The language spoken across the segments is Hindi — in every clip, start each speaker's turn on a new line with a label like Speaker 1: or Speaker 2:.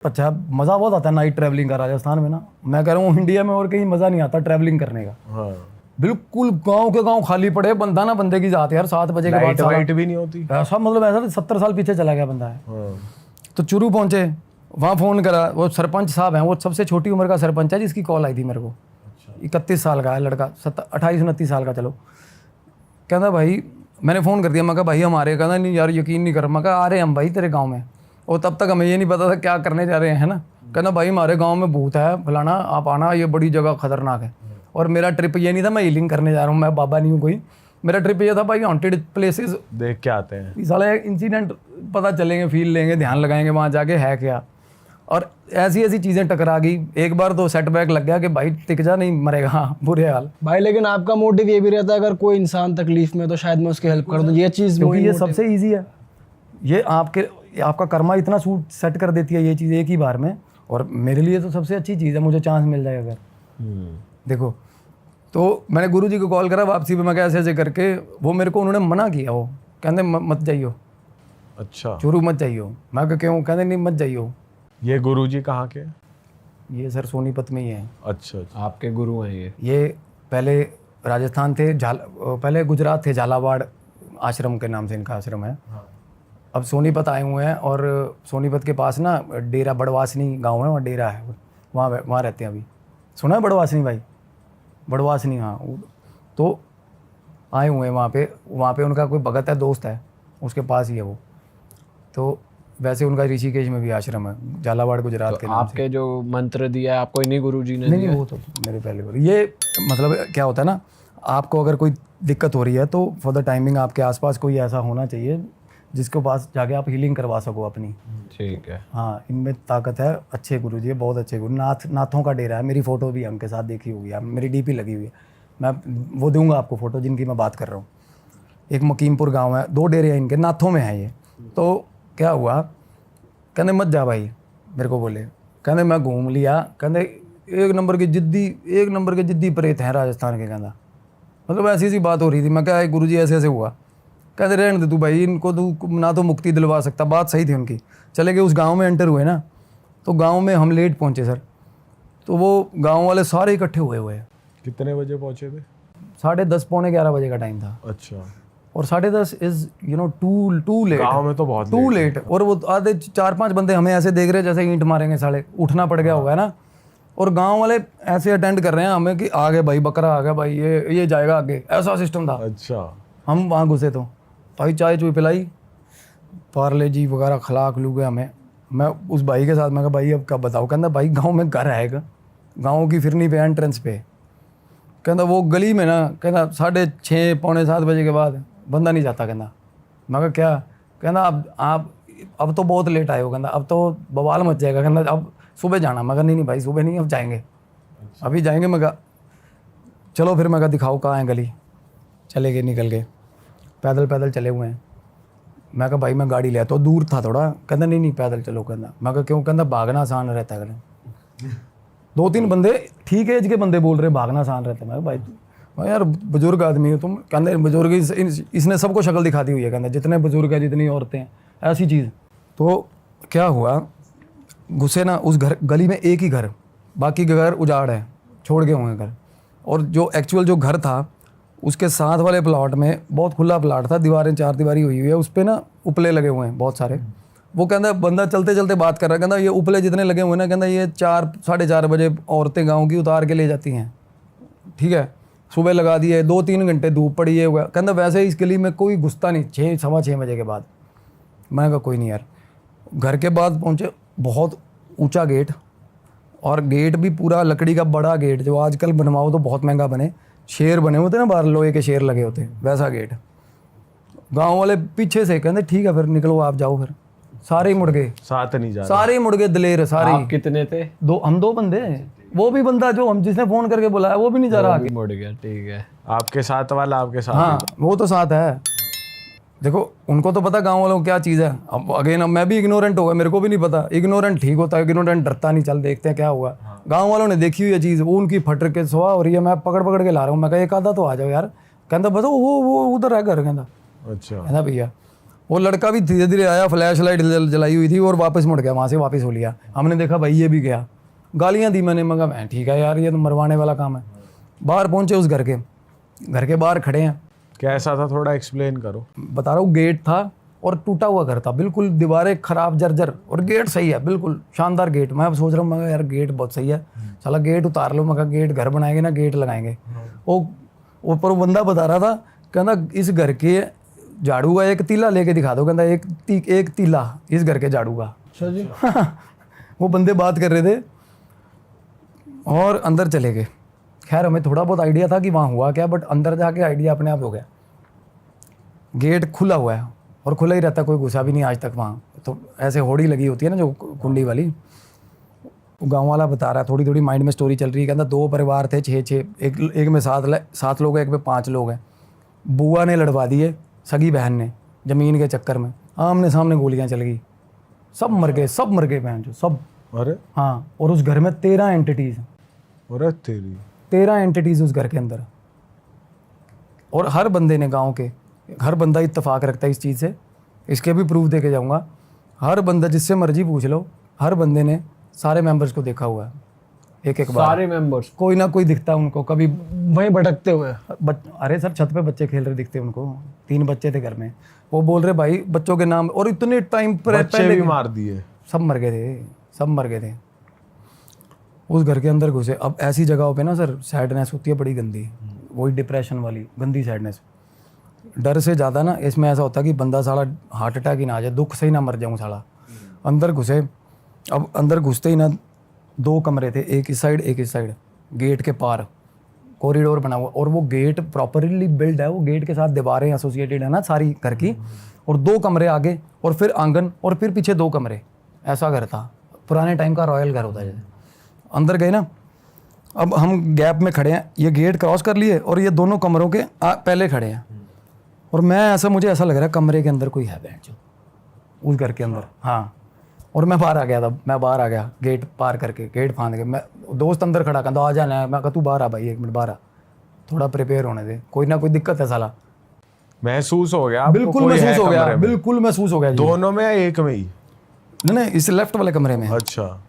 Speaker 1: अच्छा, मज़ा बहुत आता है नाइट ट्रैवलिंग का राजस्थान में ना। मैं कह रहा हूँ इंडिया में और कहीं मज़ा नहीं आता ट्रैवलिंग करने का।
Speaker 2: हाँ।
Speaker 1: बिल्कुल गांव के गांव खाली पड़े, बंदा ना बंदे की जात यार 7 बजे के बाद
Speaker 2: लाइट भी नहीं होती
Speaker 1: ऐसा, मतलब ऐसा 70 साल पीछे चला गया बंदा है।
Speaker 2: हाँ।
Speaker 1: तो चुरू पहुंचे, वहाँ फ़ोन करा, वो सरपंच साहब हैं, वो सबसे छोटी उम्र का सरपंच है जिसकी कॉल आई थी मेरे को। 31 साल का है लड़का, 28-29 साल का। चलो, कहता भाई, मैंने फ़ोन कर दिया, मैं कहा भाई हमारे, कहना नहीं यार यकीन नहीं कर, मैं कहा आ रहे हम भाई तेरे गांव में। और तब तक हमें ये नहीं पता था क्या करने जा रहे हैं, है ना। कहना भाई हमारे गांव में भूत है फलाना, आप आना, ये बड़ी जगह खतरनाक है। और मेरा ट्रिप ये नहीं था मैं हीलिंग करने जा रहा हूँ, मैं बाबा नहीं हूँ कोई। मेरा ट्रिप ये था भाई हॉन्टेड प्लेसेस
Speaker 2: देख के आते हैं,
Speaker 1: साला इंसिडेंट पता चलेंगे, फील लेंगे, ध्यान लगाएंगे वहाँ जाके है क्या। और ऐसी ऐसी चीज़ें टकरा गई। एक बार तो सेटबैक लग गया कि भाई टिक जा, नहीं मरेगा, बुरे हाल
Speaker 3: भाई। लेकिन आपका मोटिव ये भी रहता है अगर कोई इंसान तकलीफ में तो शायद मैं उसकी हेल्प कर दूं, ये चीज़
Speaker 1: क्योंकि ये सबसे ईजी है। ये आपका कर्मा इतना सूट सेट कर देती है ये चीज़ एक ही बार में। और मेरे लिए तो सबसे अच्छी चीज़ है, मुझे चांस मिल जाए अगर। देखो, तो मैंने गुरुजी को कॉल करा वापसी पे, मैं ऐसे ऐसे करके, वो मेरे को उन्होंने मना किया, वो कहते मत जाइयो,
Speaker 2: अच्छा
Speaker 1: चुरू मत जाइयो। मैं कहा क्यों? कहते नहीं मत जाइयो।
Speaker 2: ये गुरुजी कहाँ के?
Speaker 1: ये सर सोनीपत में ही है।
Speaker 2: अच्छा,
Speaker 3: आपके गुरु हैं
Speaker 1: ये पहले राजस्थान थे, पहले गुजरात थे, झालावाड़ आश्रम के नाम से इनका आश्रम है। अब सोनीपत आए हुए हैं, और सोनीपत के पास ना डेरा बड़वासनी गांव है, वहाँ डेरा है, वहाँ रहते हैं अभी। सुना है बड़वासनी भाई? बड़वासनी, हाँ। तो आए हुए हैं वहाँ पे उनका कोई भगत है, दोस्त है, उसके पास ही है वो। तो वैसे उनका ऋषिकेश में भी आश्रम है, झालावाड़ गुजरात के नाम से।
Speaker 3: आपके जो मंत्र दिया है आपको इन्हीं गुरुजी ने
Speaker 1: नहीं, वो तो मेरे पहले गुरु। ये मतलब क्या होता है ना, आपको अगर कोई दिक्कत हो रही है तो फॉर द टाइमिंग आपके आसपास कोई ऐसा होना चाहिए जिसके पास जाके आप हीलिंग करवा सको अपनी।
Speaker 3: ठीक है।
Speaker 1: हाँ, इनमें ताकत है। अच्छे गुरुजी है, बहुत अच्छे गुरु। नाथों का डेरा है, मेरी फ़ोटो भी उनके साथ देखी होगी आप, मेरी डीपी लगी हुई है। मैं वो दूंगा आपको फ़ोटो जिनकी मैं बात कर रहा हूँ। एक मकीमपुर गाँव है, 2 डेरे हैं इनके, नाथों में है ये। तो क्या हुआ, कहते मत जा भाई, मेरे को बोले। कहते मैं घूम लिया, कहते एक नंबर के जिद्दी प्रेत हैं राजस्थान के। कहता मतलब ऐसी ऐसी बात हो रही थी। मैं क्या गुरुजी ऐसे ऐसे हुआ। कहते रहने दे तू भाई, इनको तू ना तो मुक्ति दिलवा सकता। बात सही थी उनकी। चले गए, उस गांव में एंटर हुए ना, तो गांव में हम लेट पहुंचे सर। तो वो गांव वाले सारे इकट्ठे हुए हैं।
Speaker 2: कितने बजे पहुंचे थे?
Speaker 1: 10:30 पौने 11 बजे का टाइम था।
Speaker 2: अच्छा।
Speaker 1: और 10:30 इज टू लेट।
Speaker 2: गाँव में तो बहुत
Speaker 1: टू लेट। और वो आधे 4-5 बंदे हमें ऐसे देख रहे जैसे ईंट मारेंगे साले, उठना पड़ गया होगा ना। और गांव वाले ऐसे अटेंड कर रहे हैं हमें कि आगे भाई बकरा आ गया भाई, ये जाएगा आगे, ऐसा सिस्टम था।
Speaker 2: अच्छा।
Speaker 1: हम वहाँ घुसे तो भाई चाय चुई पिलाई, पार्ले जी वगैरह खिला खलू गए हमें। मैं उस भाई के साथ, मैं कहा भाई अब क्या बताओ। कहता भाई गांव में घर आएगा, गांव की फिरनी पे एंट्रेंस पे। कहता वो गली में ना, कहता 6:30 पौने 7 बजे के बाद बंदा नहीं जाता। कहता मैं कहा क्या? कहता अब तो बहुत लेट आए हो, कहता अब तो बवाल मच जाएगा, कहता अब सुबह जाना। मैं कहा नहीं भाई सुबह नहीं, अब जाएंगे, अभी जाएंगे। मैं कहा चलो फिर। मैं कहा दिखाओ कहाँ है गली। चले गए, निकल गए, पैदल चले हुए हैं। मैं कहा भाई मैं गाड़ी ले आता हूँ, दूर था थोड़ा। कहता नहीं पैदल चलो। कहता मैं कहा क्यों? कहता भागना आसान रहता है। 2-3 बंदे ठीक एज के बंदे बोल रहे भागना आसान रहता है। मैं भाई यार बुजुर्ग आदमी हो तुम। कहते बुजुर्ग इसने सबको शक्ल दिखा दी हुई है। कहता जितने बुजुर्ग है, जितनी औरतें हैं, ऐसी चीज़। तो क्या हुआ, घुसे ना उस गली में, एक ही घर, बाकी के घर उजाड़ है, छोड़ के हुए घर। और जो एक्चुअल जो घर था उसके साथ वाले प्लॉट में, बहुत खुला प्लॉट था, दीवारें 4 दीवारी हुई है, उस पर ना उपले लगे हुए हैं बहुत सारे। वो कहता बंदा चलते चलते बात कर रहा है, कहता ये उपले जितने लगे हुए हैं ना, कहता ये 4-4:30 बजे औरतें गाँव की उतार के ले जाती हैं। ठीक है, सुबह लगा दिए, 2-3 घंटे धूप पड़ी है। कहता वैसे इस गली में कोई घुसता नहीं 6-6:15 बजे के बाद। मैंने कहा कोई नहीं यार। घर के बाद पहुँचे, बहुत ऊंचा गेट, और गेट भी पूरा लकड़ी का बड़ा गेट, जो आजकल बनवाओ तो बहुत महंगा बने, शेर बने होते ना बाहर, लोहे के शेर लगे होते, वैसा गेट। गांव वाले पीछे से कहते ठीक है फिर निकलो आप जाओ। फिर सारे ही मुड़ गए,
Speaker 2: साथ नहीं जा रहे।
Speaker 1: सारे ही मुड़ गए, दलेर सारे।
Speaker 3: आप कितने थे?
Speaker 1: हम 2 बंदे। वो भी बंदा जो हम जिसने फोन करके बुलाया वो भी नहीं जा रहा आगे।
Speaker 3: मुड़ गया। ठीक है।
Speaker 2: आपके साथ वाला आपके साथ?
Speaker 1: हाँ, वो तो साथ है। देखो उनको तो पता गांव वालों को क्या चीज़ है। अब अगेन मैं भी इग्नोरेंट हो गया, मेरे को भी नहीं पता। इग्नोरेंट ठीक होता है, इग्नोरेंट डरता नहीं, चल देखते हैं क्या हुआ। गांव वालों ने देखी हुई है चीज़, वो उनकी फटर के सुहा हो रही है, मैं पकड़ के ला रहा हूँ। मैं कहा एक आधा तो आ जाओ यार। कहता बस वो उधर है घर। कहता
Speaker 2: अच्छा।
Speaker 1: कहता भैया वो लड़का भी धीरे धीरे आया, फ्लैश लाइट जलाई हुई थी और वापस मुड़ गया, वहाँ से वापस हो लिया। हमने देखा भाई ये भी गया, गालियाँ दी मैंने, मगा मैं ठीक है यार ये तो मरवाने वाला काम है। बाहर पहुँचे उस घर के बाहर खड़े हैं।
Speaker 2: कैसा था, थोड़ा एक्सप्लेन करो।
Speaker 1: बता रहा हूँ, गेट था और टूटा हुआ घर था, बिल्कुल दीवारें खराब जर्जर, और गेट सही है, बिल्कुल शानदार गेट। मैं अब सोच रहा हूँ मगर यार गेट बहुत सही है, साला गेट उतार लो, मगर गेट घर बनाएंगे ना, गेट लगाएंगे। वो ऊपर वो बंदा बता रहा था, कहना इस घर के झाड़ू का एक तीला लेके दिखा दो, कहना एक तीला इस घर के झाड़ू का।
Speaker 3: अच्छा जी।
Speaker 1: वो बंदे बात कर रहे थे और अंदर चले गए। खैर हमें थोड़ा बहुत आइडिया था कि वहाँ हुआ क्या, बट अंदर जाके आइडिया अपने आप हो गया। गेट खुला हुआ है और खुला ही रहता, कोई घुसा भी नहीं आज तक वहाँ। तो ऐसे होड़ी लगी होती है ना जो कुंडी वाली, गांव वाला बता रहा है, थोड़ी थोड़ी माइंड में स्टोरी चल रही है। कहता 2 परिवार थे, 6 एक में 7 लोग हैं, एक में 5 लोग हैं। बुआ ने लड़वा दिए सगी बहन ने ज़मीन के चक्कर में, आमने सामने गोलियां चल गई, सब मर गए बहन जो सब।
Speaker 2: अरे
Speaker 1: हाँ, और उस घर में 13 एंटिटीज़,
Speaker 2: अरे तेरी
Speaker 1: 13 एंटिटीज़ उस घर के अंदर। और हर बंदे ने, गांव के हर बंदा इत्तेफाक रखता है इस चीज़ से, इसके भी प्रूफ दे के जाऊँगा। हर बंदा, जिससे मर्जी पूछ लो, हर बंदे ने सारे मेंबर्स को देखा हुआ है एक बार।
Speaker 3: सारे मेंबर्स
Speaker 1: कोई ना कोई दिखता है उनको, कभी
Speaker 3: वहीं भटकते हुए।
Speaker 1: अरे सर छत पे बच्चे खेल रहे दिखते उनको, 3 बच्चे थे घर में। वो बोल रहे भाई बच्चों के नाम, और इतने टाइम
Speaker 2: बच्चे भी मार दिए,
Speaker 1: सब मर गए थे उस घर के अंदर घुसे। अब ऐसी जगहों पे ना सर सैडनेस होती है बड़ी गंदी, वही डिप्रेशन वाली गंदी सैडनेस। डर से ज़्यादा ना इसमें ऐसा होता है कि बंदा साला हार्ट अटैक ही ना आ जाए, दुख से ही ना मर जाऊँ साला। अंदर घुसे, अब अंदर घुसते ही ना 2 कमरे थे, एक इस साइड एक इस साइड, गेट के पार कॉरिडोर बना हुआ, और वो गेट प्रॉपरली बिल्ड है, वो गेट के साथ दीवारें एसोसिएटेड है ना सारी घर की, और 2 कमरे आगे, और फिर आंगन, और फिर पीछे 2 कमरे। ऐसा घर था, पुराने टाइम का रॉयल घर होता है जैसे। अंदर गए ना, अब हम गैप में खड़े हैं, ये गेट क्रॉस कर लिए और ये दोनों कमरों के पहले खड़े हैं, और मुझे ऐसा लग रहा है कमरे के अंदर कोई है बैठ जो उस घर के अंदर। हाँ, और मैं बाहर आ गया, गेट पार करके, गेट फांद के। मैं दोस्त अंदर खड़ा कहता आ जाना है, मैं कहा तू बाहर आ भाई, 1 मिनट बाहर आ, थोड़ा प्रिपेयर होने दे, कोई ना कोई दिक्कत है साला।
Speaker 2: महसूस हो गया आपको?
Speaker 1: बिल्कुल
Speaker 2: कोई है
Speaker 1: महसूस हो गया,
Speaker 2: कमरे में?
Speaker 1: बिल्कुल महसूस हो गया जी।
Speaker 2: दोनों में या एक में ही?
Speaker 1: नहीं, इस लेफ्ट वाले कमरे में।
Speaker 2: अच्छा,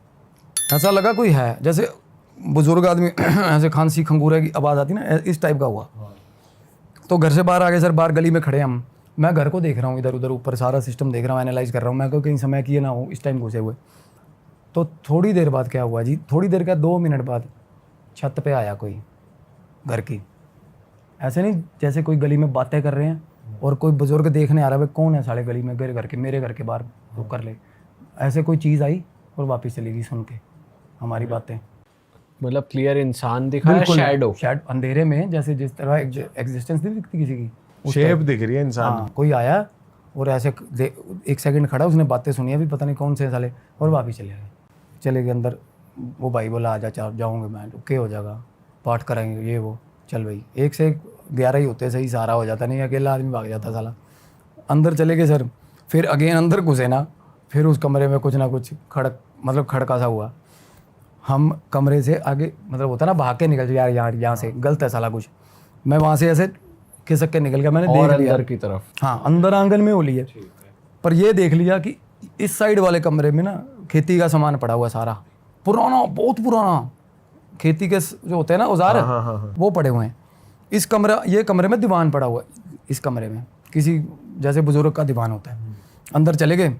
Speaker 1: ऐसा लगा कोई है, जैसे बुजुर्ग आदमी ऐसे खांसी खंगूरे की आवाज़ आती ना, इस टाइप का हुआ। तो घर से बाहर आ गए सर, बाहर गली में खड़े हम। मैं घर को देख रहा हूँ, इधर उधर ऊपर सारा सिस्टम देख रहा हूँ, एनालाइज कर रहा हूँ। मैं कहीं समय किए ना हो इस टाइम घुसे हुए। तो थोड़ी देर बाद क्या हुआ जी, थोड़ी देर का 2 मिनट बाद छत पे आया कोई घर की, ऐसे नहीं जैसे कोई गली में बातें कर रहे हैं और कोई बुजुर्ग देखने आ रहा है, कौन है साले गली में, मेरे घर के बाहर रुक कर ले, ऐसे कोई चीज़ आई और वापस चली गई सुन के हमारी बातें।
Speaker 3: मतलब क्लियर इंसान दिखा है, शैडो
Speaker 1: अंधेरे में, जैसे जिस तरह एग्जिस्टेंस नहीं दिखती किसी की,
Speaker 2: शेप दिख रही है इंसान।
Speaker 1: हाँ, कोई आया और ऐसे 1 सेकंड खड़ा, उसने बातें सुनी, अभी पता नहीं कौन से साले, और वापस चले गए अंदर। वो भाई बोला आजा, जाऊँगे मैं, ओके हो जाएगा, पाठ कराएंगे ये वो, चल भाई। 1 से 11 ही होते, सही सारा हो जाता, नहीं अकेला आदमी भाग जाता साला। अंदर चले गए सर, फिर अगेन अंदर घुसे ना, फिर उस कमरे में कुछ ना कुछ खड़का सा हुआ। हम कमरे से आगे, मतलब होता ना भाग के निकल जाए यार यहाँ से, गलत है साला कुछ। मैं वहाँ से ऐसे खिसक के निकल गया, मैंने देख लिया
Speaker 3: अंदर की तरफ।
Speaker 1: हाँ, अंदर आंगन में होली है, पर ये देख लिया कि इस साइड वाले कमरे में ना खेती का सामान पड़ा हुआ सारा, पुराना, बहुत पुराना खेती के जो होते हैं ना औजार, वो पड़े हुए हैं। ये कमरे में दीवान पड़ा हुआ है, इस कमरे में किसी जैसे बुजुर्ग का दीवान होता है। अंदर चले गए,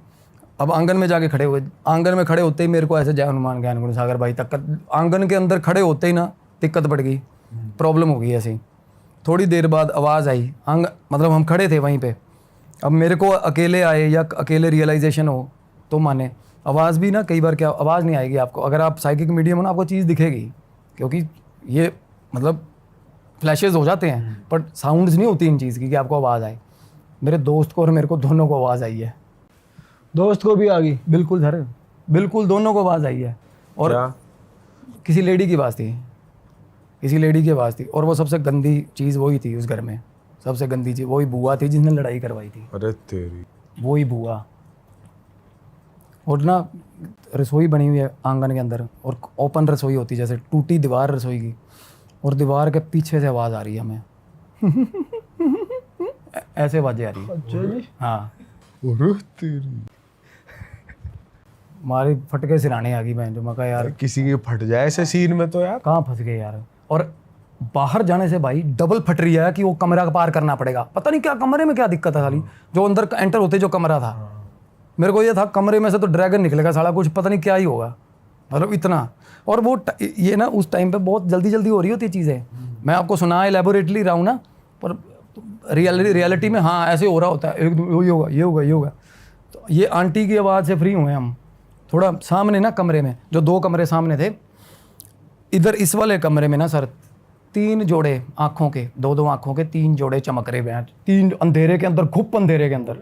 Speaker 1: अब आंगन में जाके खड़े हुए। आंगन में खड़े होते ही मेरे को ऐसे जय हनुमान ज्ञान गुण सागर भाई तक, आंगन के अंदर खड़े होते ही ना दिक्कत बढ़ गई, प्रॉब्लम हो गई ऐसी। थोड़ी देर बाद आवाज़ आई, मतलब हम खड़े थे वहीं पे। अब मेरे को अकेले आए या अकेले रियलाइजेशन हो तो माने, आवाज़ भी ना कई बार क्या, आवाज़ नहीं आएगी आपको, अगर आप साइकिक मीडियम हो ना आपको चीज़ दिखेगी, क्योंकि ये मतलब फ्लैशेज हो जाते हैं, बट साउंड्स नहीं होती इन चीज़ की कि आपको आवाज़ आए। मेरे दोस्त को और मेरे को दोनों को आवाज़ आई है।
Speaker 3: दोस्त को भी आ गई?
Speaker 1: बिल्कुल सर, बिल्कुल दोनों को आवाज़ आई है। और किसी लेडी की आवाज़ थी, और वो सबसे गंदी चीज़ वही थी उस घर में, सबसे गंदी चीज़ वही बुआ थी जिसने लड़ाई करवाई थी।
Speaker 2: अरे तेरी,
Speaker 1: वही बुआ। और ना रसोई बनी हुई है आंगन के अंदर, और ओपन रसोई होती है, जैसे टूटी दीवार रसोई की, और दीवार के पीछे से आवाज़ आ रही है हमें ऐसे आवाज़ें आ रही है।
Speaker 3: अच्छा जी।
Speaker 1: हाँ,
Speaker 2: और तेरी
Speaker 1: हमारी फटके सिराने आ गई बहन जो। मैं कहा यार
Speaker 2: किसी की फट जाए ऐसे सीन में तो यार।
Speaker 1: कहाँ फंस गए यार। और बाहर जाने से भाई डबल फट रही है कि वो कमरा पार करना पड़ेगा। पता नहीं क्या कमरे में क्या दिक्कत है साली। जो अंदर एंटर होते जो कमरा था, मेरे को ये था कमरे में से तो ड्रैगन निकलेगा साला, कुछ पता नहीं क्या ही होगा, मतलब इतना। और वो ये ना उस टाइम पे बहुत जल्दी जल्दी हो रही होती चीज़ें। मैं आपको सुना एलेबोरेटली रहा हूँ ना, पर रियलिटी में हाँ ऐसे हो रहा होता है, एक ये होगा ये होगा ये होगा। तो ये आंटी की आवाज़ से फ्री हुए हम। थोड़ा सामने ना कमरे में, जो 2 कमरे सामने थे, इधर इस वाले कमरे में ना सर 3 जोड़े आँखों के, 2-2 आँखों के 3 जोड़े चमक रहे हैं। 3 अंधेरे के अंदर, खूब अंधेरे के अंदर,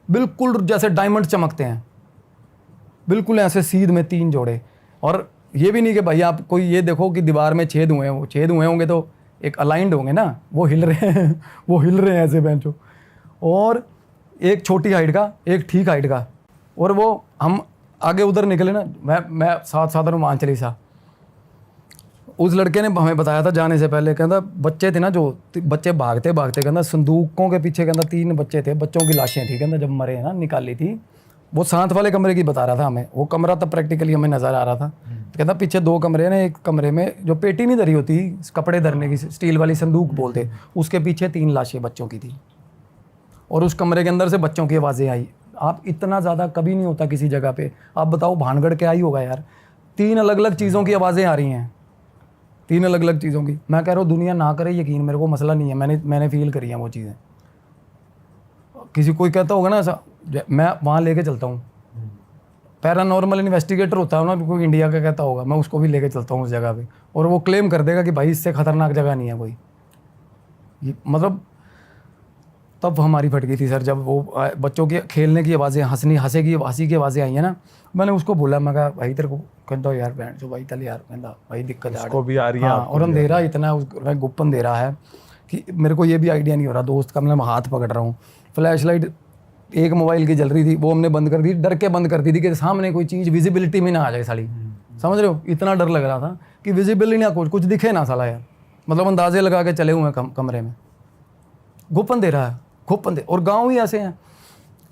Speaker 1: बिल्कुल जैसे डायमंड चमकते हैं, बिल्कुल ऐसे सीध में 3 जोड़े। और ये भी नहीं कि भाई आप कोई ये देखो कि दीवार में छेद हुए हैं, वो छेद हुए होंगे तो एक अलाइंड होंगे ना, वो हिल रहे हैं वो हिल रहे हैं ऐसे बेंचो। और एक छोटी हाइट का, एक ठीक हाइट का। और वो हम आगे उधर निकले ना, मैं साथ हनुमान चालीसा। उस लड़के ने हमें बताया था जाने से पहले, कहता बच्चे थे ना जो बच्चे भागते भागते, कहता संदूकों के पीछे, कहता 3 बच्चे थे, बच्चों की लाशें थी, कहता जब मरे ना निकाली थी। वो साथ वाले कमरे की बता रहा था हमें, वो कमरा तब प्रैक्टिकली हमें नज़र आ रहा था। तो कहता पीछे 2 कमरे ने, एक कमरे में जो पेटी नहीं धरी होती कपड़े धरने की, स्टील वाली संदूक बोलते, उसके पीछे 3 लाशें बच्चों की थी। और उस कमरे के अंदर से बच्चों की आवाज़ें आई। आप इतना ज़्यादा कभी नहीं होता किसी जगह पे। आप बताओ भानगढ़ क्या ही होगा यार। 3 अलग अलग चीज़ों की आवाज़ें आ रही हैं, 3 अलग अलग चीज़ों की। मैं कह रहा हूँ दुनिया ना करे यकीन, मेरे को मसला नहीं है, मैंने फील करी है वो चीज़ें। किसी कोई कहता होगा ना ऐसा, मैं वहाँ लेके चलता हूँ। पैरानॉर्मल इन्वेस्टिगेटर होता है ना कोई इंडिया का, कहता होगा मैं उसको भी लेके चलता हूँ उस जगह पे, और वो क्लेम कर देगा कि भाई इससे खतरनाक जगह नहीं है कोई। मतलब तब हमारी फट गई थी सर, जब वो बच्चों की खेलने की आवाज़ें, हंसी की आवाज़ें आई है ना। मैंने उसको बोला, मैं कहा भाई तेरे को कहता यार बैंड जो भाई चल यार, कहता भाई दिक्कत
Speaker 2: उसको भी आ रही है,
Speaker 1: हाँ, और अंधेरा इतना है, गुप्त अंधेरा है कि मेरे को ये भी आइडिया नहीं हो रहा। दोस्त का मैं हाथ पकड़ रहा हूँ, फ्लैश लाइट एक मोबाइल की जल रही थी, वो हमने बंद कर दी, डर के बंद कर दी थी कि सामने कोई चीज़ विजिबिलिटी में ना आ जाए साली। समझ रहे हो, इतना डर लग रहा था कि विजिबिलिटी ना कुछ दिखे ना साला यार। मतलब अंदाजे लगा के चले हुए हैं कमरे में, गुप्त अंधेरा है, खूब अंधेरा, और गाँव ही ऐसे हैं।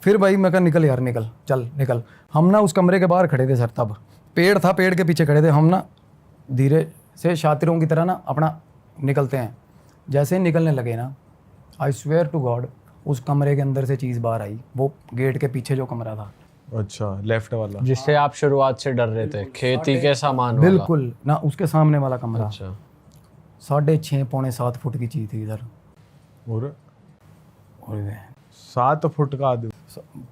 Speaker 1: फिर भाई मैं कहा निकल यार निकल, चल निकल। हम ना उस कमरे के बाहर खड़े थे सर, तब पेड़ था, पेड़ के पीछे खड़े थे हम ना, धीरे से शातिरों की तरह ना अपना निकलते हैं। जैसे ही निकलने लगे ना, आई स्वेयर टू गॉड उस कमरे के अंदर से चीज़ बाहर आई, वो गेट के पीछे जो कमरा था।
Speaker 2: अच्छा, लेफ्ट वाला
Speaker 3: जिससे आप शुरुआत से डर रहे थे, खेती के सामान वाला।
Speaker 1: बिल्कुल ना, उसके सामने वाला कमरा।
Speaker 3: अच्छा,
Speaker 1: 6.5 पौने 7 फुट की चीज़ थी इधर।
Speaker 2: और
Speaker 1: और
Speaker 2: 7 फुट का आदमी।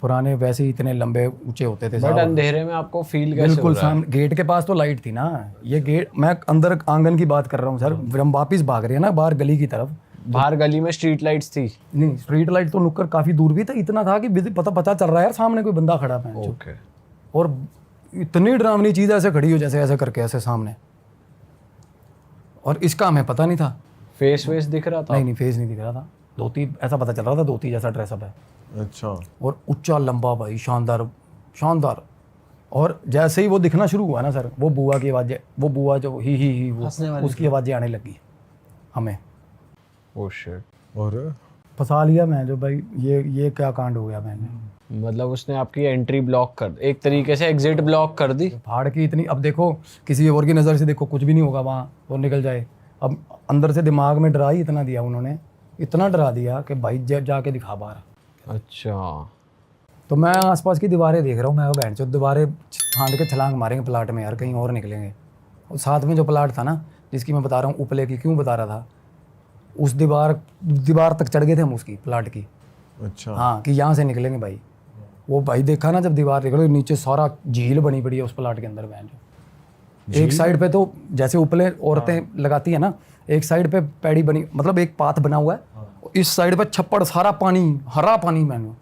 Speaker 1: पुराने वैसे ही इतने लंबे ऊंचे होते थे
Speaker 3: बट
Speaker 1: साहब।
Speaker 3: अंधेरे में आपको फील कैसे हो
Speaker 1: बिल्कुल
Speaker 3: रहा है?
Speaker 1: सामने गेट के पास तो लाइट थी ना। ये गेट, मैं अंदर आंगन की बात कर रहा हूँ सर। हम वापिस भाग रहे हैं ना बाहर गली की तरफ।
Speaker 3: बाहर गली में स्ट्रीट लाइट्स थी?
Speaker 1: नहीं, स्ट्रीट लाइट तो नुक्कड़ काफी दूर भी था, इतना था कि पता चल रहा है यार सामने कोई बंदा खड़ा है।
Speaker 3: ओके।
Speaker 1: और इतनी डरावनी चीज ऐसे खड़ी हो, जैसे ऐसे करके ऐसे सामने, और इसका हमें पता नहीं था।
Speaker 3: फेस वेस दिख रहा था?
Speaker 1: नहीं फेस नहीं दिख रहा था। धोती ऐसा पता चल रहा था, धोती जैसा ड्रेसअप है।
Speaker 2: अच्छा।
Speaker 1: और ऊंचा लंबा भाई, शानदार शानदार। और जैसे ही वो दिखना शुरू हुआ ना सर, वो बुआ की आवाज़ें, वो बुआ जो ही वो उसकी आवाज़ें आने लगी हमें।
Speaker 3: Oh shit.
Speaker 2: और
Speaker 1: फंसा लिया मैं जो भाई, ये क्या कांड हो गया मैंने।
Speaker 3: मतलब उसने आपकी एंट्री ब्लॉक कर, एक तरीके से एग्जिट ब्लॉक कर दी।
Speaker 1: फाड़ की इतनी, अब देखो किसी और की नज़र से देखो कुछ भी नहीं होगा वहाँ, वो निकल जाए। अब अंदर से दिमाग में डरा ही इतना दिया उन्होंने, इतना डरा दिया कि भाई जाके दिखा बाहर।
Speaker 3: अच्छा।
Speaker 1: तो मैं आसपास की दीवारें देख रहा हूँ, मैं बहन चो दीवारें फांद के छलांग मारेंगे प्लाट में यार, कहीं और निकलेंगे। और साथ में जो प्लाट था ना, जिसकी मैं बता रहा हूँ उपले की, क्यों बता रहा था, उस दीवार तक चढ़ गए थे हम उसकी प्लाट की।
Speaker 2: अच्छा।
Speaker 1: हाँ, कि यहाँ से निकलेंगे भाई। वो भाई देखा ना, जब दीवार निकले नीचे सारा झील बनी पड़ी है उस प्लाट के अंदर बहन चो। एक साइड पे तो जैसे उपले औरतें लगाती है ना, एक साइड पे पैड़ी बनी, मतलब एक पाथ बना हुआ है, इस साइड पे छप्पड़, सारा पानी, हरा पानी मैंने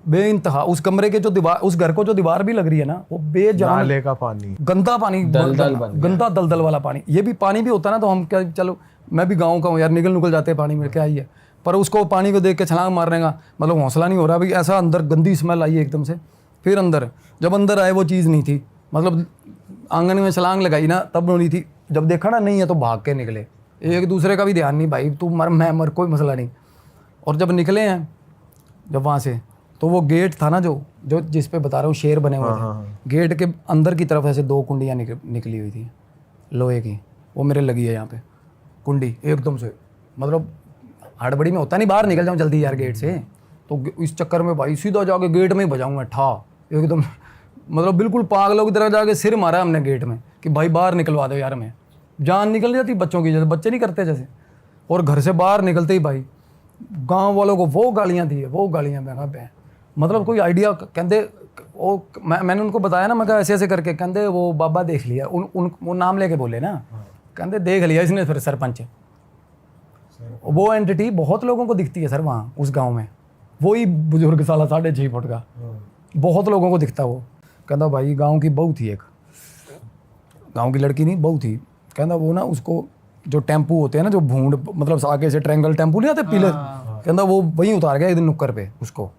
Speaker 1: बेइंतहा। उस कमरे के जो दीवार, उस घर को जो दीवार भी लग रही है ना, वो बेजान
Speaker 2: नाले का पानी,
Speaker 1: गंदा पानी, गंदा दलदल वाला पानी। ये भी पानी भी होता ना तो हम क्या, चलो मैं भी गाँव का हूँ यार, निकल जाते हैं पानी में, क्या ही है। पर उसको पानी को देख के छलांग मारने का मतलब हौसला नहीं हो रहा भाई। ऐसा अंदर गंदी स्मेल आई एकदम से। फिर अंदर जब अंदर आए वो चीज़ नहीं थी, मतलब आंगन में छलांग लगाई ना तब नहीं थी। जब देखा ना नहीं है तो भाग के निकले, एक दूसरे का भी ध्यान नहीं भाई, तू मर मैं मर कोई मसला नहीं। और जब निकले हैं जब वहाँ से, तो वो गेट था ना जो जो जिस पे बता रहा हूँ शेर बने हुए थे, गेट के अंदर की तरफ ऐसे 2 कुंडियाँ निकली हुई थी लोहे की, वो मेरे लगी है यहाँ पे कुंडी एकदम से, मतलब हड़बड़ी में होता नहीं बाहर निकल जाऊँ जल्दी यार गेट से, तो इस चक्कर में भाई सीधा जाके गेट में ही बजाऊँगा ठा एकदम, मतलब बिल्कुल पागलों की तरह जाके सिर मारा हमने गेट में कि भाई बाहर निकलवा दो यार, मैं जान निकल जाती बच्चों की, जैसे बच्चे नहीं करते जैसे। और घर से बाहर निकलते ही भाई गांव वालों को वो गालियां दी है, वो गालियां मैं कहा मतलब कोई आइडिया कहते वो मैंने उनको बताया ना, मैं कहा ऐसे ऐसे करके कहते वो बाबा देख लिया, उन वो नाम लेके बोले ना, कहते देख लिया इसने फिर सरपंच, वो एंटिटी बहुत लोगों को दिखती है सर वहाँ उस गाँव में, वही बुजुर्ग साला 6.5 फुट का, बहुत लोगों को दिखता वो। कहता भाई गाँव की बहू थी एक, गाँव की लड़की नहीं बहू थी, कहता वो ना उसको जो टेम्पू होते हैं ना जो भूंड मतलब आगे से ट्रायंगल टेम्पू नहीं आते पीले, कहता वो वहीं उतार गया एक दिन नुक्कर पे उसको,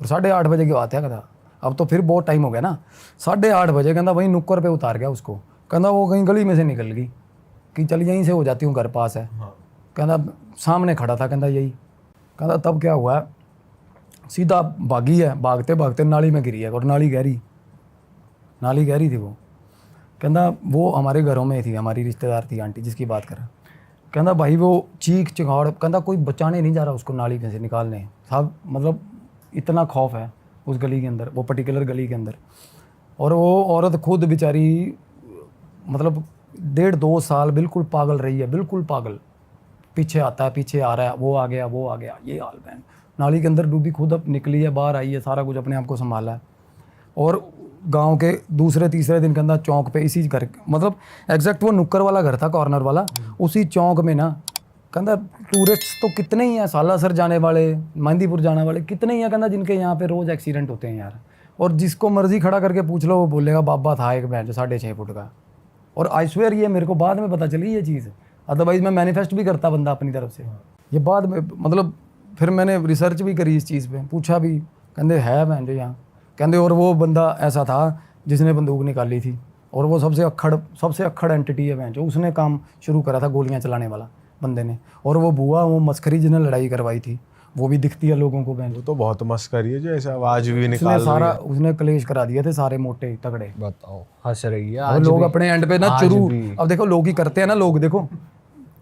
Speaker 1: और 8:30 बजे की बात है, कहता अब तो फिर बहुत टाइम हो गया ना, 8:30 बजे कहता वहीं नुक्कर पे उतार गया उसको, कहता वो कहीं गली में से निकल गई कि चल यहीं से हो जाती हूँ घर पास है, कहता सामने खड़ा था, कहता यही, कहता तब क्या हुआ सीधा भागी है, भागते भागते नाली में गिरी है, और नाली गहरी थी वो, कहता वो हमारे घरों में थी, हमारी रिश्तेदार थी आंटी जिसकी बात कर रहा, कहता भाई वो चीख चिहाड़, कहता कोई बचाने नहीं जा रहा उसको नाली में से निकालने, साहब मतलब इतना खौफ है उस गली के अंदर, वो पर्टिकुलर गली के अंदर। और वो औरत खुद बेचारी मतलब 1.5-2 साल बिल्कुल पागल रही है, बिल्कुल पागल, पीछे आता है पीछे आ रहा है, वो आ गया ये हाल बहन, नाली के अंदर डूबी, खुद अब निकली है बाहर आई है, सारा कुछ अपने आप को संभाला है। और गांव के दूसरे तीसरे दिन के अंदर चौक पे इसी घर मतलब एग्जैक्ट वो नुक्कर वाला घर था कॉर्नर वाला, उसी चौक में ना कहता टूरिस्ट तो कितने ही हैं, सालासर जाने वाले, मेहंदीपुर जाने वाले कितने ही हैं, कहता जिनके यहाँ पे रोज़ एक्सीडेंट होते हैं यार, और जिसको मर्जी खड़ा करके पूछ लो वो बोलेगा बाबा था एक बहन जो 6.5 फुट का। और आई स्वेयर ये मेरे को बाद में पता चली ये चीज़, अदरवाइज़ मैं मैनिफेस्ट भी करता बंदा अपनी तरफ से, ये बाद में मतलब फिर मैंने रिसर्च भी करी इस चीज़ पे, पूछा भी, कहते है बहन जो यहाँ, कहते और वो बंदा ऐसा था जिसने बंदूक निकाली थी, और वो सबसे अक्खड़ एंटिटी है बहन जो, उसने काम शुरू करा था गोलियां चलाने वाला बंदे ने। और वो बुआ वो मस्करी जिसने लड़ाई करवाई थी वो भी दिखती है लोगों को बहन,
Speaker 2: वो तो बहुत मस्करी है जो ऐसे आवाज भी
Speaker 1: उसने
Speaker 2: निकाल
Speaker 1: सारा उसने कलेश करा दिए थे सारे मोटे तगड़े।
Speaker 3: बताओ हंस रही है
Speaker 1: और लोग अपने एंड पे ना चुरू, अब देखो लोग ही करते हैं ना, लोग देखो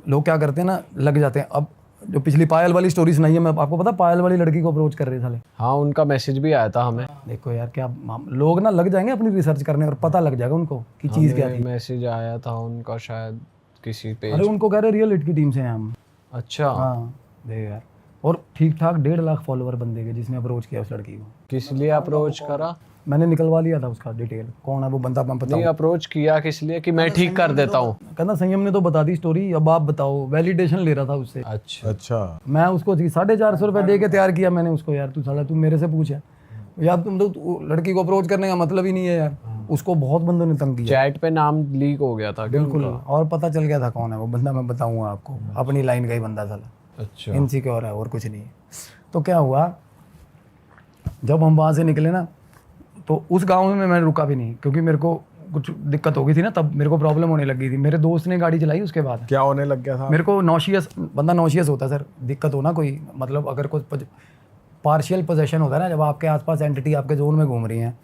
Speaker 1: लोग क्या करते हैं ना, लग जाते हैं। अब जो पिछली पायल वाली स्टोरी सुनाई है, मैं आपको पता पायल वाली लड़की को अप्रोच कर रहे साले,
Speaker 3: हाँ उनका मैसेज भी आया था हमें,
Speaker 1: देखो यार क्या लोग ना लग जाएंगे अपनी रिसर्च करने और पता लग जाएगा उनको कि चीज़ क्या थी।
Speaker 3: मैसेज आया था उनका शायद किसी पे,
Speaker 1: अरे उनको कह रहे रियल हिट की टीम से हैं हम।
Speaker 3: अच्छा
Speaker 1: हाँ देख यार, और ठीक ठाक 1.5 लाख फॉलोवर बंदे के जिसने अप्रोच किया उस लड़की को।
Speaker 3: किस लिए अप्रोच करा?
Speaker 1: मैंने निकलवा लिया था उसका डिटेल, कौन है वो बंदा, मैं
Speaker 3: नहीं अप्रोच किया किस लिए कि मैं ठीक कर देता हूँ?
Speaker 1: कहना संयम ने तो बता दी स्टोरी, अब आप बताओ, वैलिडेशन ले रहा था उससे।
Speaker 2: अच्छा
Speaker 1: मैं उसको 450 रुपये दे के तैयार किया मैंने उसको, यार तू साला तू मेरे से पूछ यार, तुम तो लड़की को अप्रोच करने का मतलब ही नहीं है यार, उसको बहुत बंदों ने तंग किया,
Speaker 3: चैट पे नाम लीक हो गया था
Speaker 1: बिल्कुल, और पता चल गया था कौन है वो बंदा, मैं बताऊंगा आपको, अपनी लाइन का ही बंदा साला,
Speaker 3: अच्छा
Speaker 1: इनसिक्योर है और कुछ नहीं है। तो क्या हुआ, जब हम वहाँ से निकले ना तो उस गांव में मैं रुका भी नहीं, क्योंकि मेरे को कुछ दिक्कत हो गई थी ना, तब मेरे को प्रॉब्लम होने लगी थी। मेरे दोस्त ने गाड़ी चलाई, उसके बाद
Speaker 2: क्या होने लग गया था?
Speaker 1: मेरे को नॉशियस, बंदा नॉशियस होता है सर, दिक्कत हो ना कोई, मतलब अगर कोई पार्शियल पोजेशन होता है ना, जब आपके आसपास एंटिटी आपके जोन में घूम रही हैं,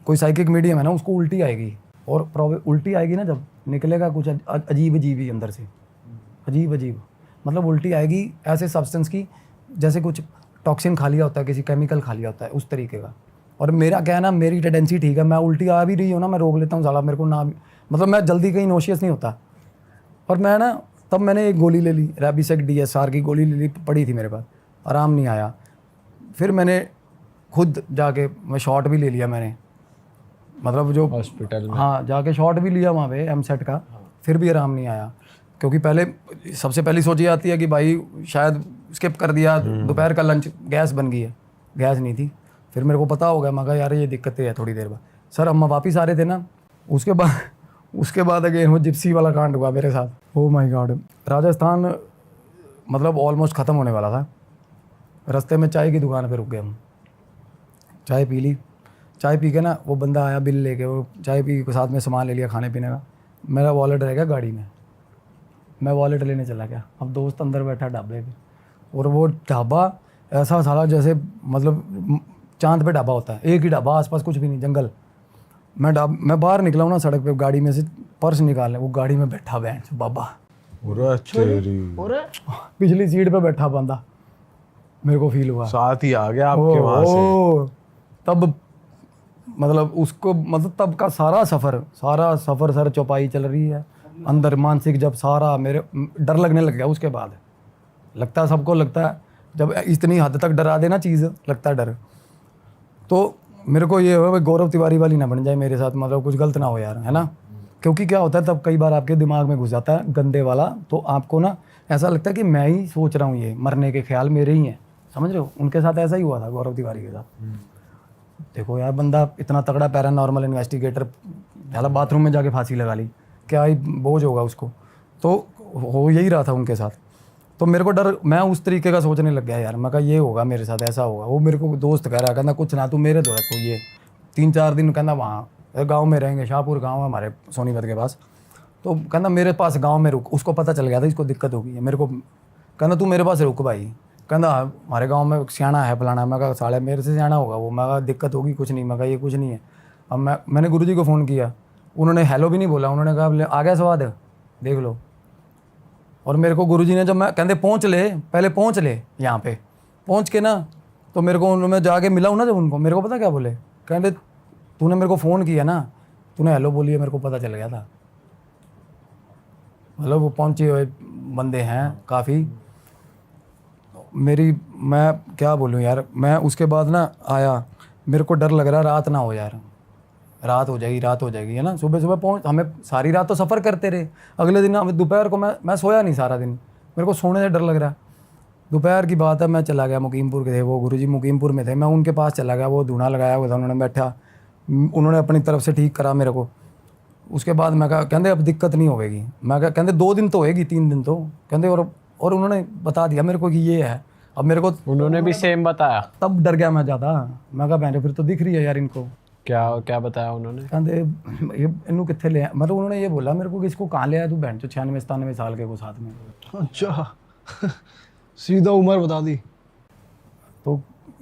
Speaker 1: कोई साइकिक मीडियम है ना, उसको उल्टी आएगी, और उल्टी आएगी ना जब निकलेगा कुछ अजीब अजीब ही अंदर से, अजीब अजीब, मतलब उल्टी आएगी ऐसे सब्सटेंस की जैसे कुछ टॉक्सिन खा लिया होता है, किसी केमिकल खा लिया होता है, उस तरीके का। और मेरा क्या है ना, मेरी टेंडेंसी ठीक है, मैं उल्टी आ भी रही हूँ ना, मैं रोक लेता हूँ साला, मेरे को ना मतलब मैं जल्दी कहीं नोशियस नहीं होता। और मैं ना तब मैंने एक गोली ले ली, रेबिसेक DSR की गोली ले ली, पड़ी थी मेरे पास, आराम नहीं आया। फिर मैंने खुद जाके मैं शॉट भी ले लिया मैंने, मतलब जो
Speaker 3: हॉस्पिटल में,
Speaker 1: हाँ जाके शॉट भी लिया वहाँ पे MSET का, फिर भी आराम नहीं आया। क्योंकि पहले सबसे पहली सोच ये आती है कि भाई शायद स्किप कर दिया, दोपहर का लंच गैस बन गई है, गैस नहीं थी। फिर मेरे को पता हो गया, मैं कहा यार ये दिक्कतें है थोड़ी देर बाद। सर अम्मा वापिस आ रहे थे ना, उसके बाद अगेन वो जिप्सी वाला कांड हुआ मेरे साथ। ओ माय गॉड, राजस्थान मतलब ऑलमोस्ट ख़त्म होने वाला था, रास्ते में चाय की दुकान पे रुक गए हम, चाय पी ली, चाय पी के ना वो बंदा आया बिल लेके, वो चाय पी के साथ में सामान ले लिया खाने पीने का, मेरा वॉलेट रह गया गाड़ी में, मैं वॉलेट लेने चला गया। अब दोस्त अंदर बैठा ढाबे पे, और वो ढाबा ऐसा साला जैसे मतलब चांद पे ढाबा होता है, एक ही ढाबा, आसपास कुछ भी नहीं, जंगल। मैं बाहर निकला हूँ ना सड़क पे, गाड़ी में से पर्स निकालने, वो गाड़ी में बैठा बैंड बाबा,
Speaker 2: पूरा तेरी
Speaker 3: और
Speaker 1: पिछली सीट पे बैठा बंदा, मेरे को फील हुआ।
Speaker 2: साथ ही आ गया आपके वहां से।
Speaker 1: ओ, तब मतलब उसको, मतलब तब का सारा सफ़र सर चौपाई चल रही है अंदर, मानसिक जब सारा मेरे डर लगने लग गया। उसके बाद लगता है, सबको लगता है जब इतनी हद तक डरा देना चीज़, लगता है डर। तो मेरे को ये हो, गौरव तिवारी वाली ना बन जाए मेरे साथ, मतलब कुछ गलत ना हो यार, है ना। क्योंकि क्या होता है तब कई बार आपके दिमाग में घुस जाता है गंदे वाला, तो आपको ना ऐसा लगता है कि मैं ही सोच रहा हूँ, ये मरने के ख्याल मेरे ही हैं, समझ रहे हो। उनके साथ ऐसा ही हुआ था गौरव तिवारी के साथ। देखो यार, बंदा इतना तगड़ा पैरानॉर्मल इन्वेस्टिगेटर, पहला बाथरूम में जाके फांसी लगा ली, क्या ही बोझ होगा उसको। तो हो यही रहा था उनके साथ। तो मेरे को डर, मैं उस तरीके का सोचने लग गया यार, मैं कहा ये होगा मेरे साथ, ऐसा होगा। वो मेरे को दोस्त कह रहा, कहना कुछ ना तू मेरे दौरा सोइए 3-4 दिन, कहना वहाँ गांव में रहेंगे, शाहपुर गांव है हमारे सोनीपत के पास। तो कहना मेरे पास गांव में रुक, उसको पता चल गया था इसको दिक्कत होगी है मेरे को। कहना तू मेरे पास रुक भाई, कहना हमारे गांव में सियाना है फलाना। मैं कहा साले मेरे से सियाना होगा वो। मैं कहा दिक्कत होगी कुछ नहीं। मैं कहा ये कुछ नहीं है। अब मैंने गुरुजी को फ़ोन किया, उन्होंने हेलो भी नहीं बोला, उन्होंने कहा आ गया स्वाद देख लो। और मेरे को गुरुजी ने जब मैं कहते पहुँच ले, पहले पहुँच ले यहाँ पे, पहुँच के ना तो मेरे को मैं जाके मिला हूँ ना जब उनको, मेरे को पता क्या बोले, कहते तूने मेरे को फ़ोन किया ना, तूने हेलो बोली है, मेरे को पता चल गया था। मतलब वो पहुँचे हुए बंदे हैं काफ़ी। मैं क्या बोलूँ यार, मैं उसके बाद ना आया, मेरे को डर लग रहा रात ना हो यार, रात हो जाएगी है ना। सुबह सुबह पहुँच, हमें सारी रात तो सफ़र करते रहे। अगले दिन हमें दोपहर को मैं सोया नहीं सारा दिन, मेरे को सोने से डर लग रहा। दोपहर की बात है, मैं चला गया मुकीमपुर के थे वो गुरुजी, मुकीमपुर में थे, मैं उनके पास चला गया। वो धूना लगाया हुआ था, उन्होंने बैठा, उन्होंने अपनी तरफ से ठीक करा मेरे को। उसके बाद मैं कहा, कहते अब दिक्कत नहीं होगी। मैं कहा, कहते 2 दिन तो होएगी, 3 दिन तो, कहते और उन्होंने बता दिया मेरे को कि ये है। अब मेरे को
Speaker 4: उन्होंने भी सेम बताया?
Speaker 1: तब डर गया मैं ज़्यादा। मैं कहा बहन फिर तो दिख रही है यार इनको।
Speaker 4: क्या बताया उन्होंने?
Speaker 1: कहते ये इनू कितने ले, मतलब उन्होंने ये बोला मेरे को कि इसको कहाँ ले आया तू बहन, जो 96-97 साल के को साथ में।
Speaker 3: अच्छा सीधा उम्र बता दी।
Speaker 1: तो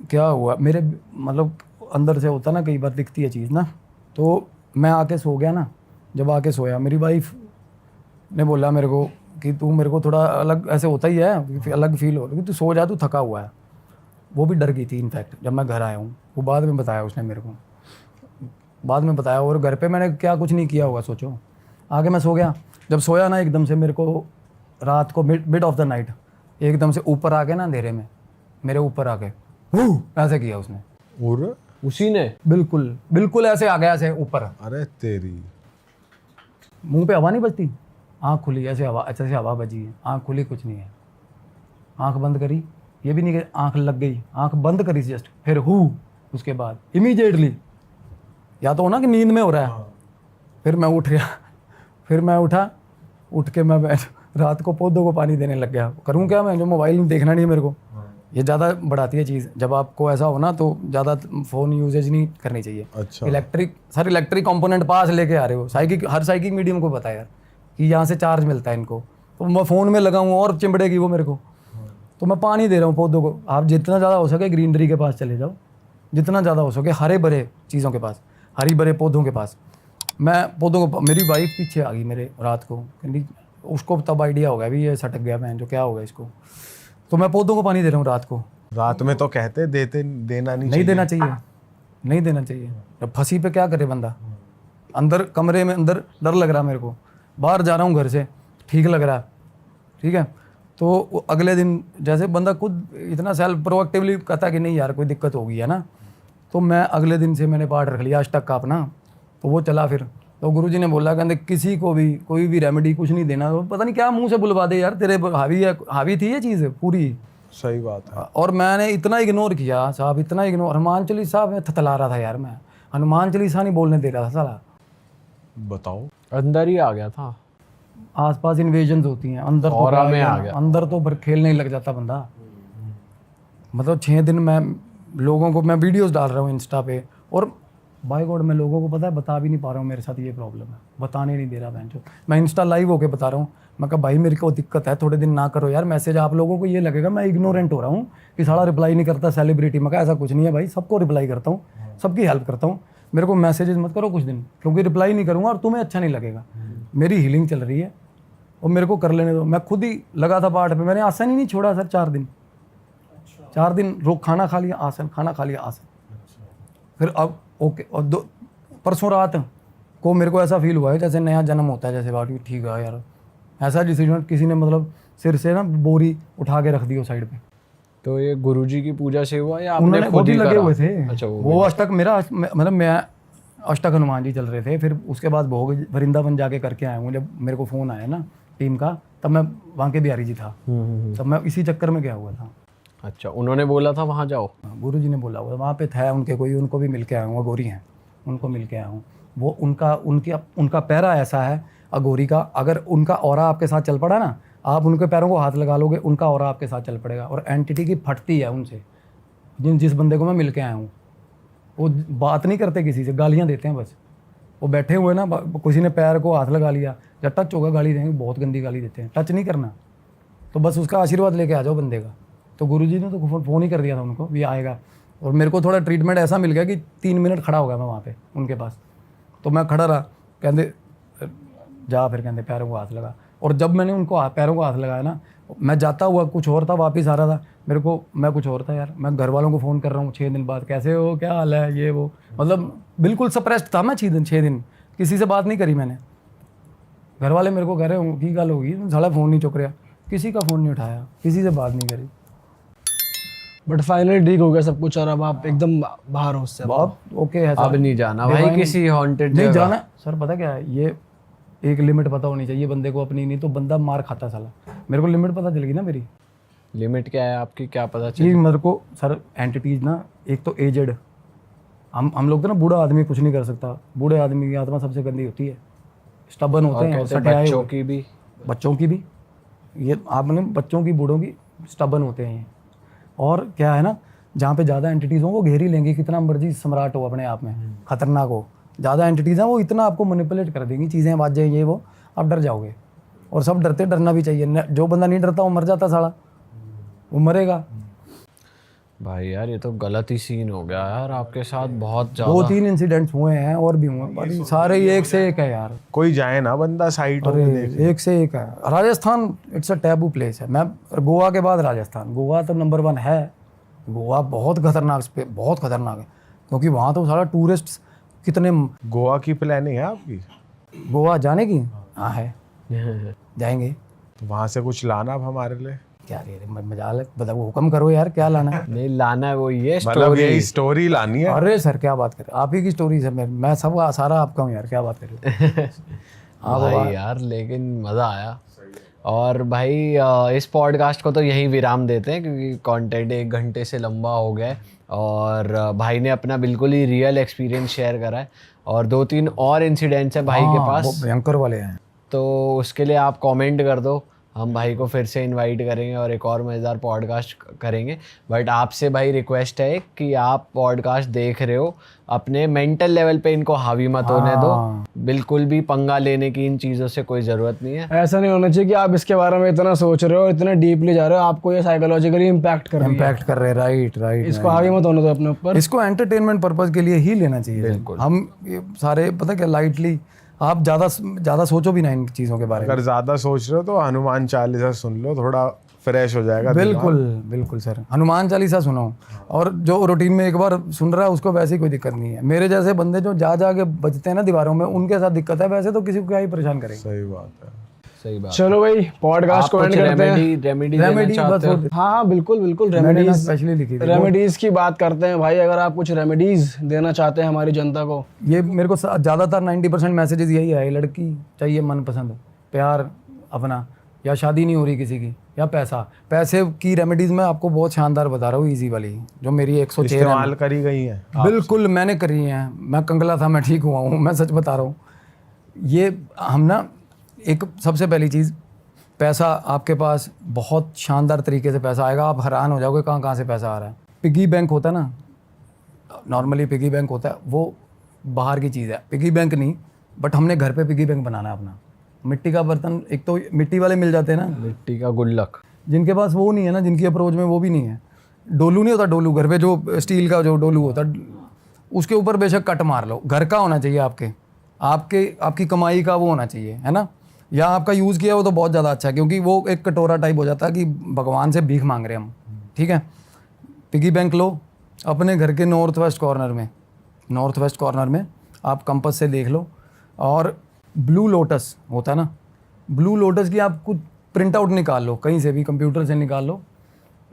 Speaker 1: क्या हुआ मेरे, मतलब अंदर से होता ना, कई बार दिखती है चीज़ ना। तो मैं आके सो गया ना, जब आके सोया मेरी वाइफ ने बोला मेरे को कि तू मेरे को थोड़ा अलग, ऐसे होता ही है अलग फील हो रहा है, तू सो जा, तू थका हुआ है। वो भी डर गई थी इनफैक्ट जब मैं घर आया हूँ, वो बाद में बताया उसने मेरे को, बाद में बताया। और घर पे मैंने क्या कुछ नहीं किया होगा सोचो। आगे मैं सो गया, जब सोया ना एकदम से मेरे को रात को मिड ऑफ द नाइट एकदम से ऊपर आके ना अंधेरे में मेरे ऊपर आके ऐसे किया उसने।
Speaker 2: और
Speaker 4: उसी ने?
Speaker 1: बिल्कुल ऐसे आ गया, ऐसे ऊपर।
Speaker 2: अरे तेरी,
Speaker 1: मुंह पे हवा नहीं बजती, आँख खुली, ऐसे हवा, अच्छे से हवा बजी है, आँख खुली, कुछ नहीं है। आँख बंद करी, ये भी नहीं कि आँख लग गई, आँख बंद करी जस्ट, फिर उसके बाद इमीडिएटली, या तो हो ना कि नींद में हो रहा है। फिर मैं उठ गया, फिर मैं उठ के मैं रात को पौधों को पानी देने लग गया। करूँ क्या मैं, जो मोबाइल देखना नहीं है मेरे को, ये ज़्यादा बढ़ाती है चीज़। जब आपको ऐसा हो ना तो ज़्यादा फ़ोन यूजेज नहीं करनी चाहिए।
Speaker 2: अच्छा।
Speaker 1: इलेक्ट्रिक कंपोनेंट पास लेके आ रहे हो, हर साइकिक मीडियम को पता है यार कि यहाँ से चार्ज मिलता है इनको। तो मैं फ़ोन में लगाऊँ और चिमड़ेगी वो मेरे को। तो मैं पानी दे रहा हूँ पौधों को। आप जितना ज़्यादा हो सके ग्रीनरी के पास चले जाओ, जितना ज़्यादा हो सके हरे भरे चीज़ों के पास, हरी भरे पौधों के पास। मैं पौधों को, मेरी वाइफ पीछे आ गई मेरे रात को, कहती, उसको तब आइडिया हो गया भी ये सटक गया मैं, जो क्या होगा इसको। तो मैं पौधों को पानी दे रहा हूँ रात को।
Speaker 2: रात में तो कहते देना
Speaker 1: नहीं देना चाहिए। जब फंसी पे क्या करे बंदा। अंदर कमरे में अंदर डर लग रहा मेरे को, बाहर जा रहा हूँ घर से, ठीक लग रहा, ठीक है। तो अगले दिन जैसे बंदा खुद इतना सेल्फ प्रोएक्टिवली कहता कि नहीं यार कोई दिक्कत होगी है ना, तो मैं अगले दिन से मैंने पाठ रख लिया अष्टक का अपना। तो वो चला फिर। तो गुरुजी ने बोला, कहते किसी को भी कोई भी रेमेडी कुछ नहीं देना, तो पता नहीं क्या मुंह से बुलवा दे यार, तेरे हावी थी ये चीज़ पूरी।
Speaker 2: सही बात है।
Speaker 1: और मैंने इतना इग्नोर किया साहब, इतना इग्नोर। हनुमान चालीसा में थतला रहा था यार मैं, हनुमान चालीसा नहीं बोलने दे रहा था साला।
Speaker 2: बताओ।
Speaker 4: अंदर ही आ गया था?
Speaker 1: आसपास इन्वेजन्स होती हैं, अंदर तो
Speaker 4: ऑरा में आ गया।
Speaker 1: अंदर तो खेलने ही लग जाता बंदा। मतलब 6 दिन मैं लोगों को, मैं वीडियोस डाल रहा हूँ इंस्टा पे, और बाय गॉड मैं लोगों को पता है बता भी नहीं पा रहा हूँ मेरे साथ ये प्रॉब्लम है, बताने नहीं दे रहा बहन जो। मैं इंस्टा लाइव होके बता रहा हूँ, मैं कहा भाई मेरे को दिक्कत है, थोड़े दिन ना करो यार मैसेज। आप लोगों को ये लगेगा मैं इग्नोरेंट हो रहा हूँ कि साला रिप्लाई नहीं करता सेलिब्रिटी। मैं कहा ऐसा कुछ नहीं है भाई, सबको रिप्लाई करता हूँ, सबकी हेल्प करता हूँ। मेरे को मैसेजेस मत करो कुछ दिन, क्योंकि रिप्लाई नहीं करूँगा और तुम्हें अच्छा नहीं लगेगा। मेरी हीलिंग चल रही है और मेरे को कर लेने दो। मैं खुद ही लगा था पाठ पे, मैंने आसन ही नहीं छोड़ा सर 4 दिन। 4 दिन रोक, खाना खा लिया आसन, खाना खा लिया आसन। फिर अब ओके, और परसों रात को मेरे को ऐसा फील हुआ है जैसे नया जन्म होता है, जैसे बात ठीक है यार। ऐसा डिसीजन किसी ने मतलब सिर से ना बोरी उठा के रख दी वो साइड पे।
Speaker 4: तो ये गुरुजी की पूजा से हुआ या आपने
Speaker 1: उन्होंने वो
Speaker 4: खुद
Speaker 1: भी
Speaker 4: ही
Speaker 1: लगे
Speaker 4: करा?
Speaker 1: हुए थे।
Speaker 4: अच्छा
Speaker 1: वो अष्टक मेरा मतलब मैं अष्टक हनुमान जी चल रहे थे। फिर उसके बाद भोग वृंदावन जाके करके आया हूँ। जब मेरे को फ़ोन आया ना टीम का, तब मैं वहाँ के बिहारी जी था, तब मैं इसी चक्कर में गया हुआ था।
Speaker 4: अच्छा, उन्होंने बोला था वहाँ जाओ?
Speaker 1: गुरु जी ने बोला हुआ वहाँ पे था उनके कोई, उनको भी मिल के आया हूँ। अगोरी हैं, उनको मिल के आया हूँ। वो उनका पैरा ऐसा है अगोरी का, अगर उनका ऑरा आपके साथ चल पड़ा ना, आप उनके पैरों को हाथ लगा लोगे, उनका ऑरा आपके साथ चल पड़ेगा। और एंटिटी की फटती है उनसे। जिस बंदे को मैं मिल के आया हूँ वो बात नहीं करते किसी से, गालियाँ देते हैं बस। वो बैठे हुए ना, किसी ने पैर को हाथ लगा लिया या टच होगा गाली देंगे, बहुत गंदी गाली देते हैं। टच नहीं करना, तो बस उसका आशीर्वाद लेके आ जाओ बंदे का। तो गुरुजी ने तो फ़ोन ही कर दिया था उनको भी आएगा। और मेरे को थोड़ा ट्रीटमेंट ऐसा मिल गया कि 3 मिनट खड़ा हो गया मैं वहाँ पे उनके पास। तो मैं खड़ा रहा, कहते जा, फिर कहते पैरों को हाथ लगा। और जब मैंने उनको पैरों को हाथ लगाया ना, मैं जाता हुआ कुछ और था, वापस आ रहा था मैं कुछ और था यार। मैं घर वालों को फ़ोन कर रहा हूँ 6 दिन बाद, कैसे हो, क्या हाल है, ये वो। मतलब बिल्कुल सप्रेस्ड था मैं 6 दिन किसी से बात नहीं करी मैंने। घर वाले मेरे को कह रहे हो की गल होगी, साला फ़ोन नहीं चुक रहा, किसी का फ़ोन नहीं उठाया, किसी से बात नहीं करी।
Speaker 3: बट फाइनली ठीक हो गया सब कुछ और अब आप एकदम बाहर हो उससे।
Speaker 1: बहुत ओके है।
Speaker 4: अब नहीं जाना भाई किसी हॉन्टेड
Speaker 1: नहीं
Speaker 4: जगह।
Speaker 1: जाना सर, पता क्या है, ये एक लिमिट पता होनी चाहिए बंदे को अपनी, नहीं तो बंदा मार खाता साला। मेरे को लिमिट पता चल गई ना मेरी।
Speaker 4: लिमिट क्या है आपकी, क्या पता
Speaker 1: ये
Speaker 4: चली?
Speaker 1: मेरे को सर एंटिटीज ना, एक तो एजेड, हम लोग तो ना बूढ़ा आदमी कुछ नहीं कर सकता। बूढ़े आदमी की आत्मा सबसे गंदी होती है, स्टबन होते हैं,
Speaker 4: कहते हैं
Speaker 1: सटे आए
Speaker 4: बच्चों
Speaker 1: हुए।
Speaker 4: की भी।
Speaker 1: बच्चों की भी, ये आपने बच्चों की बूढ़ों की स्टबन होते हैं ये। और क्या है ना, जहाँ पे ज़्यादा एंटिटीज़ हो वो घेर ही लेंगे, कितना मर्जी सम्राट हो अपने आप में, खतरनाक हो। ज़्यादा एंटिटीज़ हैं वो इतना आपको मैनिपुलेट कर देंगी, चीज़ें आवाज़ें ये वो, आप डर जाओगे। और सब डरते, डरना भी चाहिए। जो बंदा नहीं डरता वो मर जाता साला, वो मरेगा।
Speaker 4: भाई यार ये तो गलत ही सीन हो गया यार आपके साथ, बहुत ज्यादा।
Speaker 1: 2-3 इंसिडेंट्स हुए हैं और भी हुए, पर सारे ही एक से एक है यार।
Speaker 2: कोई जाए ना बंदा साइट हो
Speaker 1: अरे
Speaker 2: देखे।
Speaker 1: एक से एक है। Rajasthan it's a taboo place है। मैं गोवा के बाद राजस्थान, गोवा तो नंबर 1 है। गोवा बहुत खतरनाक, बहुत खतरनाक है, क्योंकि वहाँ तो सारा टूरिस्ट कितने।
Speaker 2: गोवा की प्लानिंग है आपकी?
Speaker 1: गोवा जाने की? हाँ है, जाएंगे।
Speaker 2: तो वहां से कुछ लाना अब हमारे लिए।
Speaker 1: क्या रे मजाल है, बताओ, हुक्म करो यार, क्या लाना है?
Speaker 4: नहीं लाना है वो, ये
Speaker 2: मतलब
Speaker 4: स्टोरी।
Speaker 2: यही स्टोरी लानी है।
Speaker 1: अरे सर क्या बात कर रहे हो, आप ही की स्टोरी है। मैं सब सारा आपका हूँ यार, क्या बात कर रहे हो।
Speaker 4: भाई यार लेकिन मज़ा आया। और भाई इस पॉडकास्ट को तो यहीं विराम देते हैं, क्योंकि कंटेंट 1 घंटे से लंबा हो गया है। और भाई ने अपना बिल्कुल ही रियल एक्सपीरियंस शेयर करा है, और 2-3 और इंसिडेंट्स है भाई के
Speaker 1: हाँ,
Speaker 4: पास।
Speaker 1: वो भयंकर वाले हैं।
Speaker 4: तो उसके लिए आप कमेंट कर दो, हम भाई को फिर से इनवाइट करेंगे और एक और मज़ेदार पॉडकास्ट करेंगे। बट आपसे भाई रिक्वेस्ट है कि आप पॉडकास्ट देख रहे हो, अपने मेंटल लेवल पे इनको हावी मत होने दो। बिल्कुल भी पंगा लेने की इन चीज़ों से कोई ज़रूरत नहीं है।
Speaker 3: ऐसा नहीं होना चाहिए कि आप इसके बारे में इतना सोच रहे हो, इतना डीपली जा रहे हो, आपको ये साइकोलॉजिकली इम्पैक्ट कर रही है।
Speaker 1: इम्पैक्ट कर रहे, राइट।
Speaker 3: इसको हावी मत होने दो अपने ऊपर।
Speaker 1: इसको एंटरटेनमेंट पर्पज के लिए ही लेना चाहिए। बिल्कुल। हम ये सारे पता क्या, लाइटली आप ज़्यादा सोचो भी ना इन चीज़ों के बारे में।
Speaker 2: अगर ज्यादा सोच रहे हो तो हनुमान चालीसा सुन लो, थोड़ा फ्रेश हो जाएगा।
Speaker 1: बिल्कुल सर, हनुमान चालीसा सुनो। और जो रूटीन में एक बार सुन रहा है उसको वैसे ही कोई दिक्कत नहीं है। मेरे जैसे बंदे जो जा के बजते हैं ना दीवारों में, उनके साथ दिक्कत है, वैसे तो किसी को क्या ही परेशान करेंगे।
Speaker 2: सही बात है।
Speaker 4: सही बात।
Speaker 3: चलो भाई पॉडकास्ट को एंड करते हैं।
Speaker 1: रेमेडी बस
Speaker 3: हाँ बिल्कुल
Speaker 1: मैंने ना स्पेशली लिखी थी।
Speaker 3: रेमेडीज की बात करते हैं भाई। अगर आप कुछ रेमेडीज देना चाहते हैं हमारी जनता को।
Speaker 1: ये मेरे को ज़्यादातर 90% मैसेजेस यही है, लड़की चाहिए मनपसंद, प्यार अपना, या शादी नहीं हो रही किसी की, या पैसे की रेमेडीज मैं आपको बहुत शानदार बता रहा हूँ, इजी वाली, जो मेरी 106
Speaker 2: इस्तेमाल करी गई है।
Speaker 1: बिल्कुल मैंने करी है। मैं कंगला था, मैं ठीक हुआ हूँ, मैं सच बता रहा हूँ। ये हम ना, एक सबसे पहली चीज़, पैसा आपके पास बहुत शानदार तरीके से पैसा आएगा। आप हैरान हो जाओगे कहाँ से पैसा आ रहा है। पिगी बैंक होता है ना, नॉर्मली पिगी बैंक होता है, वो बाहर की चीज़ है, पिगी बैंक नहीं, बट हमने घर पे पिगी बैंक बनाना है अपना। मिट्टी का बर्तन, एक तो मिट्टी वाले मिल जाते हैं ना,
Speaker 4: मिट्टी का गुल्लक।
Speaker 1: जिनके पास वो नहीं है ना, जिनकी अप्रोच में वो भी नहीं है, डोलू नहीं होता, डोलू घर पे जो स्टील का जो डोलू होता, उसके ऊपर बेशक कट मार लो, घर का होना चाहिए आपकी कमाई का वो होना चाहिए, है ना। या आपका यूज़ किया वो तो बहुत ज़्यादा अच्छा है, क्योंकि वो एक कटोरा टाइप हो जाता है कि भगवान से भीख मांग रहे हैं हम, ठीक है। पिगी बैंक लो, अपने घर के नॉर्थ वेस्ट कॉर्नर में आप कंपास से देख लो, और ब्लू लोटस होता है ना, ब्लू लोटस की आप कुछ प्रिंट आउट निकाल लो, कहीं से भी कंप्यूटर से निकाल लो।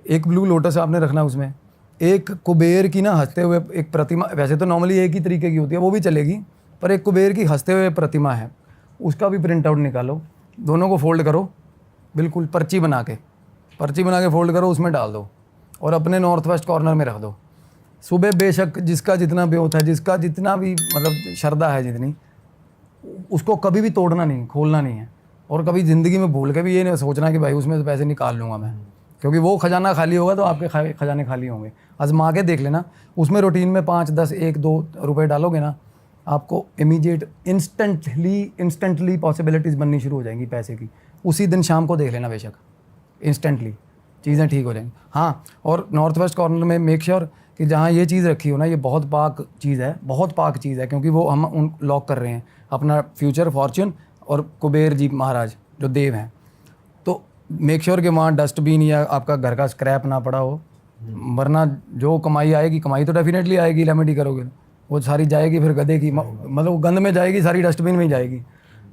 Speaker 1: एक ब्लू लोटस आपने रखना है, उसमें एक कुबेर की ना हंसते हुए एक प्रतिमा, वैसे तो नॉर्मली एक ही तरीके की होती है, वो भी चलेगी, पर एक कुबेर की हंसते हुए प्रतिमा है, उसका भी प्रिंट आउट निकालो, दोनों को फोल्ड करो, बिल्कुल पर्ची बना के फोल्ड करो, उसमें डाल दो और अपने नॉर्थ वेस्ट कॉर्नर में रख दो। सुबह बेशक जिसका जितना ब्योत है, जिसका जितना भी मतलब श्रद्धा है जितनी, उसको कभी भी तोड़ना नहीं, खोलना नहीं है, और कभी ज़िंदगी में भूल के भी ये नहीं सोचना कि भाई उसमें से पैसे निकाल लूँगा मैं, क्योंकि वो खजाना खाली होगा तो आपके खजाने खाली होंगे। आजमा के देख लेना, उसमें रूटीन में 5, 10, 1, 2 रुपए डालोगे ना, आपको इमीडिएट इंस्टेंटली पॉसिबिलिटीज़ बननी शुरू हो जाएंगी पैसे की। उसी दिन शाम को देख लेना, बेशक इंस्टेंटली चीज़ें ठीक हो जाएंगी। हाँ, और नॉर्थ वेस्ट कॉर्नर में मेक श्योर कि जहाँ ये चीज़ रखी हो ना, ये बहुत पाक चीज़ है, क्योंकि वो हम उन लॉक कर रहे हैं अपना फ्यूचर, फॉर्च्यून और कुबेर जी महाराज जो देव हैं। तो मेक श्योर कि वहाँ डस्टबिन या आपका घर का स्क्रैप ना पड़ा हो, वरना जो कमाई तो डेफिनेटली आएगी, रेमेडी करोगे वो सारी जाएगी फिर गधे की, मतलब गंद में जाएगी, सारी डस्टबिन में ही जाएगी।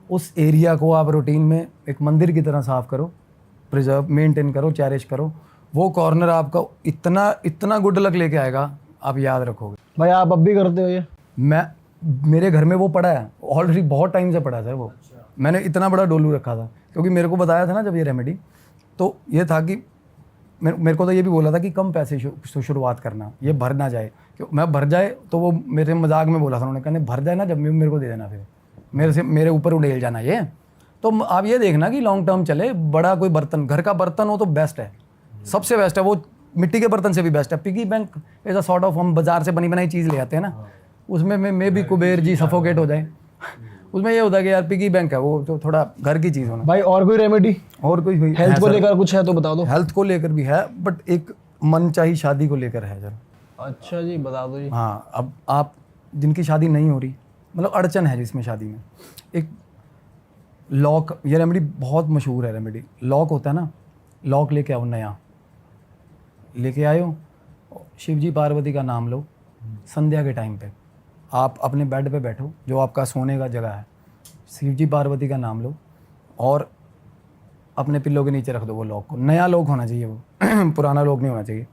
Speaker 1: उस एरिया को आप रूटीन में एक मंदिर की तरह साफ़ करो, प्रिजर्व, मेंटेन करो, चेरिश करो। वो कॉर्नर आपका इतना गुड लक लेके आएगा, आप याद रखोगे।
Speaker 3: भाई आप अब भी करते हो ये?
Speaker 1: मेरे घर में वो पड़ा है ऑलरेडी, बहुत टाइम से पड़ा है सर वो। मैंने इतना बड़ा डोलू रखा था, क्योंकि मेरे को बताया था ना जब ये रेमेडी, तो ये था कि मेरे को तो ये भी बोला था कि कम पैसे शुरुआत करना, ये भर ना जाए, मैं भर जाए तो वो मेरे मजाक में बोला था उन्होंने, कहने भर जाए ना जब मेरे को दे देना, फिर मेरे ऊपर उड़ेल जाना ये। तो आप ये देखना कि लॉन्ग टर्म चले, बड़ा कोई बर्तन, घर का बर्तन हो तो बेस्ट है, सबसे बेस्ट है वो, मिट्टी के बर्तन से भी बेस्ट है। पिगी बैंक ऐसा सॉर्ट ऑफ, हम बाजार से बनी बनाई चीज़ ले आते हैं ना, उसमें मैं भी कुबेर जी सफोकेट हो जाए, उसमें ये होता है कि यार पिगी बैंक है वो, तो थोड़ा घर की चीज़ होना।
Speaker 3: भाई और कोई रेमेडी,
Speaker 1: और कोई
Speaker 3: हेल्थ को लेकर कुछ है तो बता दो।
Speaker 1: हेल्थ को लेकर भी है, बट एक मन चाहिए शादी को लेकर है सर।
Speaker 3: अच्छा जी, बता दो जी।
Speaker 1: हाँ, अब आप जिनकी शादी नहीं हो रही, मतलब अड़चन है जिसमें शादी में, एक लॉक, ये रेमेडी बहुत मशहूर है रेमेडी। लॉक होता है ना, लॉक लेके आओ, नया लेके आयो, शिव जी पार्वती का नाम लो, संध्या के टाइम पे आप अपने बेड पे बैठो, जो आपका सोने का जगह है, शिव जी पार्वती का नाम लो और अपने पिल्लों के नीचे रख दो वो लॉक को। नया लॉक होना चाहिए वो पुराना लॉक नहीं होना चाहिए।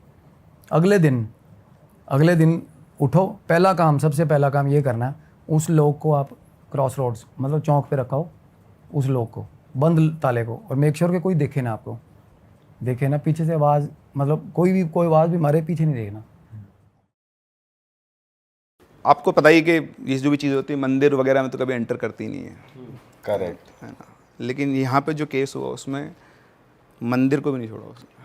Speaker 1: अगले दिन उठो, सबसे पहला काम ये करना है, उस लॉक को आप क्रॉस रोड्स, मतलब चौक पे रखाओ उस लॉक को, बंद ताले को, और मेक श्योर कि कोई देखे ना, आपको देखे ना, पीछे से आवाज़, मतलब कोई आवाज़ भी मारे, पीछे नहीं देखना।
Speaker 5: आपको पता ही कि ये जो भी चीज़ होती है मंदिर वगैरह में तो कभी एंटर करती नहीं है,
Speaker 2: करेक्ट
Speaker 5: है ना। लेकिन यहाँ पे जो केस हुआ उसमें मंदिर को भी नहीं छोड़ा उसने,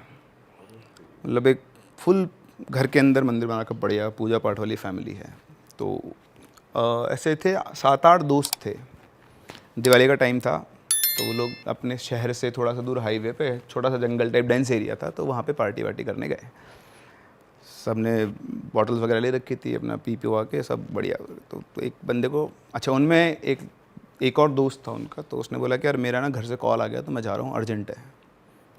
Speaker 5: मतलब एक फुल घर के अंदर मंदिर बना कर बढ़िया पूजा पाठ वाली फैमिली है। तो ऐसे थे 7-8 दोस्त थे, दिवाली का टाइम था, तो वो लोग अपने शहर से थोड़ा सा दूर हाईवे पे छोटा सा जंगल टाइप डेंस एरिया था, तो वहाँ पे पार्टी वार्टी करने गए। सब ने बॉटल्स वगैरह ले रखी थी, अपना पी पी के सब बढ़िया। तो एक बंदे को, अच्छा उनमें एक और दोस्त था उनका, तो उसने बोला कि यार मेरा ना घर से कॉल आ गया, तो मैं जा रहा हूँ, अर्जेंट है।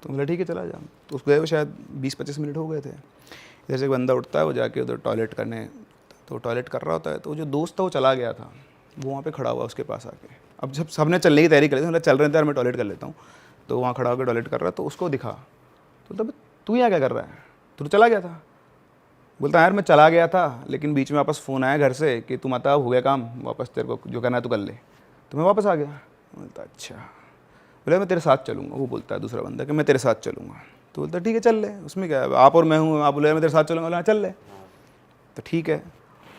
Speaker 5: तो बोला ठीक है चला जा। तो उसको गए वो शायद 20-25 मिनट हो गए थे। इधर से एक बंदा उठता है, वो जाके उधर टॉयलेट करने, तो टॉयलेट कर रहा होता है, तो जो दोस्त था वो चला गया था, वो वहाँ पे खड़ा हुआ उसके पास आके। अब जब सबने चलने की तैयारी कर ली, मतलब चल रहे थे यार मैं टॉयलेट कर लेता हूँ, तो वहाँ खड़ा होकर टॉयलेट कर रहा, तो उसको दिखा, तो तब तू यहाँ क्या कर रहा है, तू चला गया था। बोलता यार मैं चला गया था, लेकिन बीच में वापस फ़ोन आया घर से कि तुम आता हो गया काम, वापस तेरे को जो करना है तो कर ले, तो मैं वापस आ गया। बोलता अच्छा, बोले मैं तेरे साथ चलूँगा। वो बोलता है दूसरा बंदा कि मैं तेरे साथ चलूँगा। तो बोलता ठीक है चल ले, उसमें क्या है, आप और मैं हूँ। आप बोले मैं तेरे साथ चलूँगा, बोला चल ले। तो ठीक है,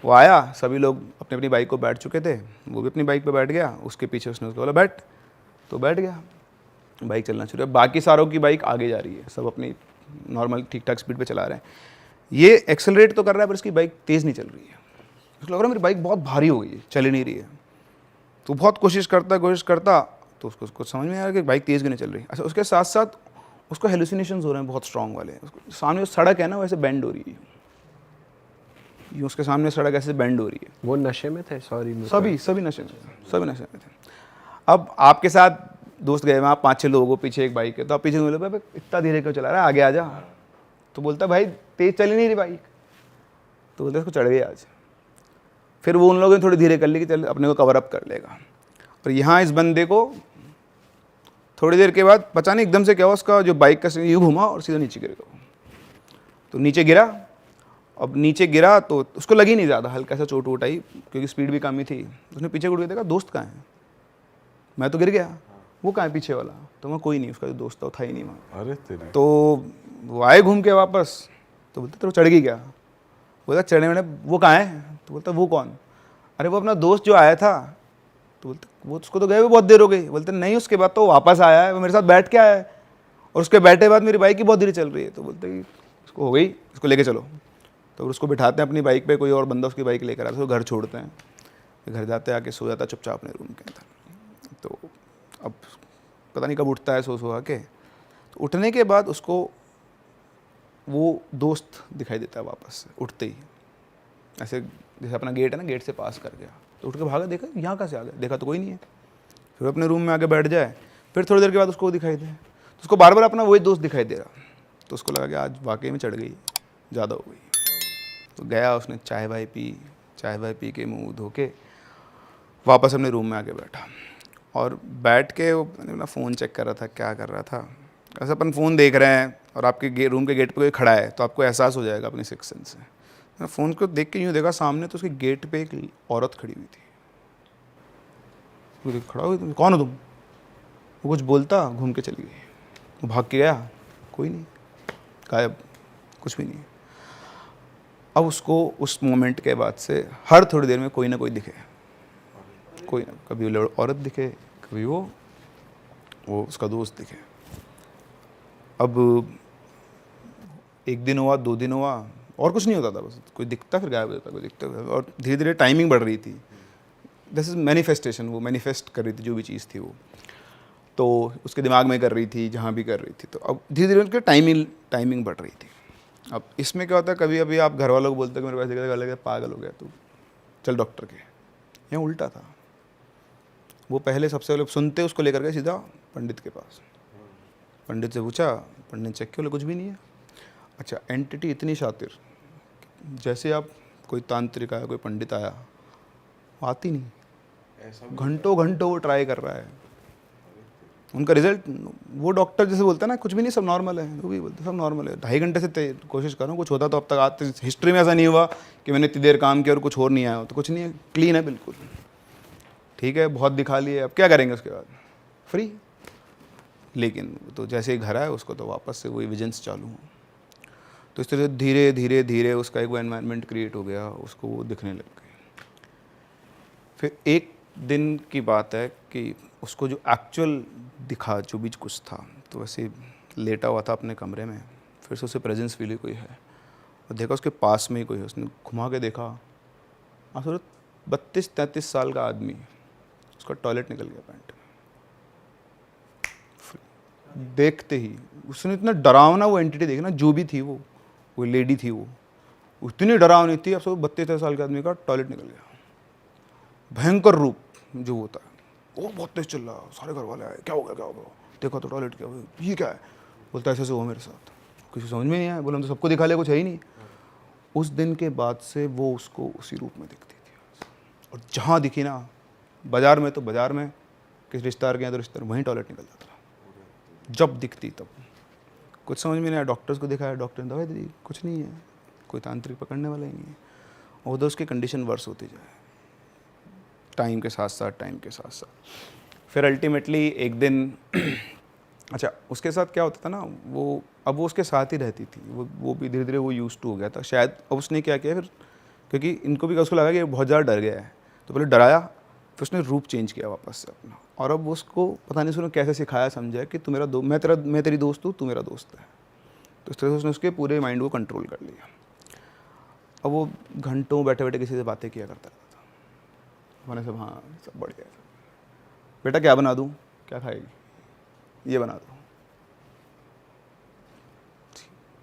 Speaker 5: वो आया, सभी लोग अपनी अपनी बाइक को बैठ चुके थे, वो भी अपनी बाइक पे बैठ गया, उसके पीछे उसने उसको बोला बैठ, तो बैठ गया। बाइक चलना शुरू है, बाकी सारों की बाइक आगे जा रही है, सब अपनी नॉर्मल ठीक ठाक स्पीड पे चला रहे हैं। ये एक्सेलरेट तो कर रहा है पर इसकी बाइक तेज़ नहीं चल रही है। उसको लग रहा है मेरी बाइक बहुत भारी हो गई है, चल ही नहीं रही है। तो बहुत कोशिश करता तो उसको कुछ समझ में नहीं आ रहा कि बाइक तेज़ क्यों नहीं चल रही। अच्छा, उसके साथ साथ उसको हेलुसिनेशंस हो रहे हैं बहुत स्ट्रॉन्ग वाले। उसको सामने जो सड़क है ना वैसे बेंड हो रही है, ये उसके सामने सड़क ऐसे बेंड हो रही है।
Speaker 4: वो नशे में थे? सॉरी,
Speaker 5: सभी नशे में थे। अब आपके साथ दोस्त गए वहाँ 5-6 लोगों पीछे एक बाइक है, तो आप पीछे बोले भाई इतना धीरे क्यों चला रहा है, आगे आ जा। तो बोलता भाई तेज चल ही नहीं रही बाइक। तो बोलते इसको चढ़ गई आज। फिर वो उन लोगों ने थोड़ी धीरे कर ली कि चल अपने को कवर अप कर लेगा। और यहाँ इस बंदे को थोड़ी देर के बाद पता नहीं एकदम से क्या हुआ, उसका जो बाइक का यूँ घुमा और सीधा नीचे गिर गया। तो नीचे गिरा। अब नीचे गिरा तो उसको लगी नहीं ज़्यादा, हल्का सा चोट वोट आई क्योंकि स्पीड भी कम ही थी। उसने पीछे मुड़ के देखा, दोस्त कहाँ है? मैं तो गिर गया, वो कहाँ है पीछे वाला? तो मैं कोई नहीं, उसका जो दोस्त था ही नहीं वहाँ।
Speaker 2: अरे तेरे।
Speaker 5: तो वो आए घूम के वापस, तो बोलते तेरे चढ़ गई क्या? बोलता चढ़ने मैंने, वो कहाँ है? तो बोलता वो कौन? अरे वो अपना दोस्त जो आया था। तो बोलते वो उसको तो गए हुए बहुत देर हो गई। बोलते नहीं, उसके बाद तो वापस आया है, वो मेरे साथ बैठ के आया है और उसके बैठे बाद मेरी बाइक ही बहुत धीरे चल रही है। तो बोलते कि उसको हो गई, इसको लेके चलो। तो उसको बिठाते हैं अपनी बाइक पे, कोई और बंदा उसकी बाइक लेकर आता है, उसको घर छोड़ते हैं। घर जाते आके सो जाता चुपचाप अपने रूम के अंदर। तो अब पता नहीं कब उठता है सो के। तो उठने के बाद उसको वो दोस्त दिखाई देता है वापस से उठते ही, ऐसे जैसे अपना गेट है ना, गेट से पास कर गया। तो उठ के भागा, देखा यहाँ कहाँ से आ गया, देखा तो कोई नहीं है। फिर अपने रूम में आके बैठ जाए। फिर थोड़ी देर के बाद उसको वो दिखाई दे, तो उसको बार बार अपना वही दोस्त दिखाई दे रहा। तो उसको लगा कि आज वाकई में चढ़ गई, ज़्यादा हो गई। तो गया, उसने चाय वाय पी के मुँह धो के वापस अपने रूम में आके बैठा। और बैठ के वो अपना फ़ोन चेक कर रहा था, क्या कर रहा था। ऐसा अपन फ़ोन देख रहे हैं और आपके रूम के गेट पे कोई खड़ा है तो आपको एहसास हो जाएगा अपनी सिक्स सेंस से। मैं फ़ोन को देख के यूँ देखा सामने, तो उसके गेट पे एक औरत खड़ी हुई थी। वो खड़ा हुई, कौन हो तुम? वो कुछ बोलता, घूम के चली गई। वो भाग के गया, कोई नहीं, गायब, कुछ भी नहीं। अब उसको उस मोमेंट के बाद से हर थोड़ी देर में कोई ना कोई दिखे, कोई ना, कभी वो औरत दिखे, कभी वो उसका दोस्त दिखे। अब 1 दिन हुआ, 2 दिन हुआ, और कुछ नहीं होता था, बस कोई दिखता फिर गायब हो जाता, कोई दिखता। और धीरे धीरे टाइमिंग बढ़ रही थी। दिस इज मैनिफेस्टेशन, वो मैनिफेस्ट कर रही थी जो भी चीज़ थी वो, तो उसके दिमाग में कर रही थी, जहाँ भी कर रही थी। तो अब धीरे धीरे उनकी टाइमिंग बढ़ रही थी। अब इसमें क्या होता है, कभी अभी आप घर वालों को बोलते हैं कि मेरे पास देखा लगे पागल हो गया तो चल डॉक्टर के। यहाँ उल्टा था, वो पहले सबसे पहले सुनते उसको लेकर गए सीधा पंडित के पास। पंडित से पूछा, पंडित चेक किया, बोले कुछ भी नहीं है। अच्छा, एंटिटी इतनी शातिर, जैसे आप कोई तांत्रिक आया, कोई पंडित आया, आती नहीं, घंटों वो ट्राई कर रहा है। उनका रिजल्ट, वो डॉक्टर जैसे बोलता है ना कुछ भी नहीं, सब नॉर्मल है, वो भी बोलते सब नॉर्मल है। 2.5 घंटे से कोशिश कर रहा हूँ, कुछ होता तो अब तक आते। हिस्ट्री में ऐसा नहीं हुआ कि मैंने इतनी देर काम किया और कुछ और नहीं आया हो, तो कुछ नहीं है, क्लीन है बिल्कुल। ठीक है, बहुत दिखा लिए, अब क्या करेंगे उसके बाद, फ्री। लेकिन तो जैसे ही घर आया उसको तो वापस से वही विजन्स चालू हुआ। तो इस तरह से धीरे धीरे उसका एक वो एनवायरनमेंट क्रिएट हो गया, उसको वो दिखने लग गए। फिर एक दिन की बात है कि उसको जो एक्चुअल दिखा, जो भी कुछ था, तो वैसे लेटा हुआ था अपने कमरे में। फिर से उसे प्रेजेंस फील हुई कोई है, और देखा उसके पास में ही कोई है। उसने घुमा के देखा, आखिर 32-33 साल का आदमी, उसका टॉयलेट निकल गया पैंट में। देखते ही उसने इतना डरावना वो एंटिटी देखी ना, जो भी थी वो लेडी थी, वो इतनी डरावनी थी। अब सब 32 साल के आदमी का टॉयलेट निकल गया, भयंकर रूप जो होता है। वो बहुत तेज चिल्ला, सारे घर वाले आए, क्या हो गया, देखा तो टॉयलेट, क्या ये क्या है? बोलता ऐसे हुआ मेरे साथ, किसी समझ में नहीं आया। बोला तो सबको दिखा लिया, कुछ है ही नहीं। उस दिन के बाद से वो उसको उसी रूप में दिखती थी, और जहाँ दिखी ना, बाजार में तो बाजार में, किस रिश्तेदार के यहाँ तो रिश्तेदार, वहीं टॉयलेट निकल जाता था। जब दिखती तब कुछ समझ में नहीं आया। डॉक्टर्स को दिखाया, डॉक्टर ने दवाई दी, कुछ नहीं है, कोई तांत्रिक पकड़ने वाला ही नहीं है। और उधर उसकी कंडीशन वर्स होती जाए टाइम के साथ। फिर अल्टीमेटली एक दिन अच्छा, उसके साथ क्या होता था ना, अब वो उसके साथ ही रहती थी। वो भी धीरे धीरे वो यूज्ड टू हो गया था शायद। अब उसने क्या किया फिर, क्योंकि इनको भी उसको लगा कि बहुत ज़्यादा डर गया है, तो पहले डराया, फिर उसने रूप चेंज किया वापस से अपना। और अब उसको पता नहीं उसने कैसे सिखाया, समझा कि तू मेरा मैं तेरी दोस्त हूँ, तू मेरा दोस्त है। तो इस तरह से उसने उसके पूरे माइंड को कंट्रोल कर लिया। अब वो घंटों बैठे बैठे किसी से बातें किया करता था। मैंने सब हाँ सब बढ़िया है। बेटा क्या बना दूँ, क्या खाएगी, ये बना दो।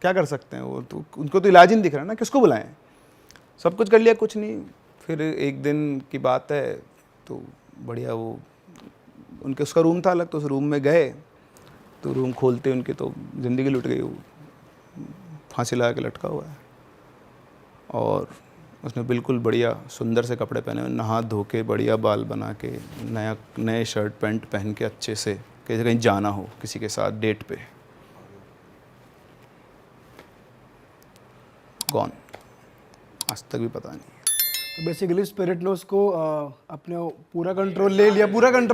Speaker 5: क्या कर सकते हैं वो तो, उनको तो इलाज ही नहीं दिख रहा ना, किसको बुलाएं। सब कुछ कर लिया, कुछ नहीं। फिर एक दिन की बात है तो बढ़िया वो उनके उसका रूम था अलग, तो उस रूम में गए तो रूम खोलते उनके तो ज़िंदगी लुट गई। वो फांसी लगा के लटका हुआ है और उसने बिल्कुल बढ़िया सुंदर से कपड़े पहने हुए, नहा धो के बढ़िया बाल बना के नए शर्ट पैंट पहन के अच्छे से कहीं जाना हो किसी के साथ डेट पे, गॉन। आज तक भी पता नहीं।
Speaker 3: तो बेसिकली स्पिरिट ने उसको अपने पूरा कंट्रोल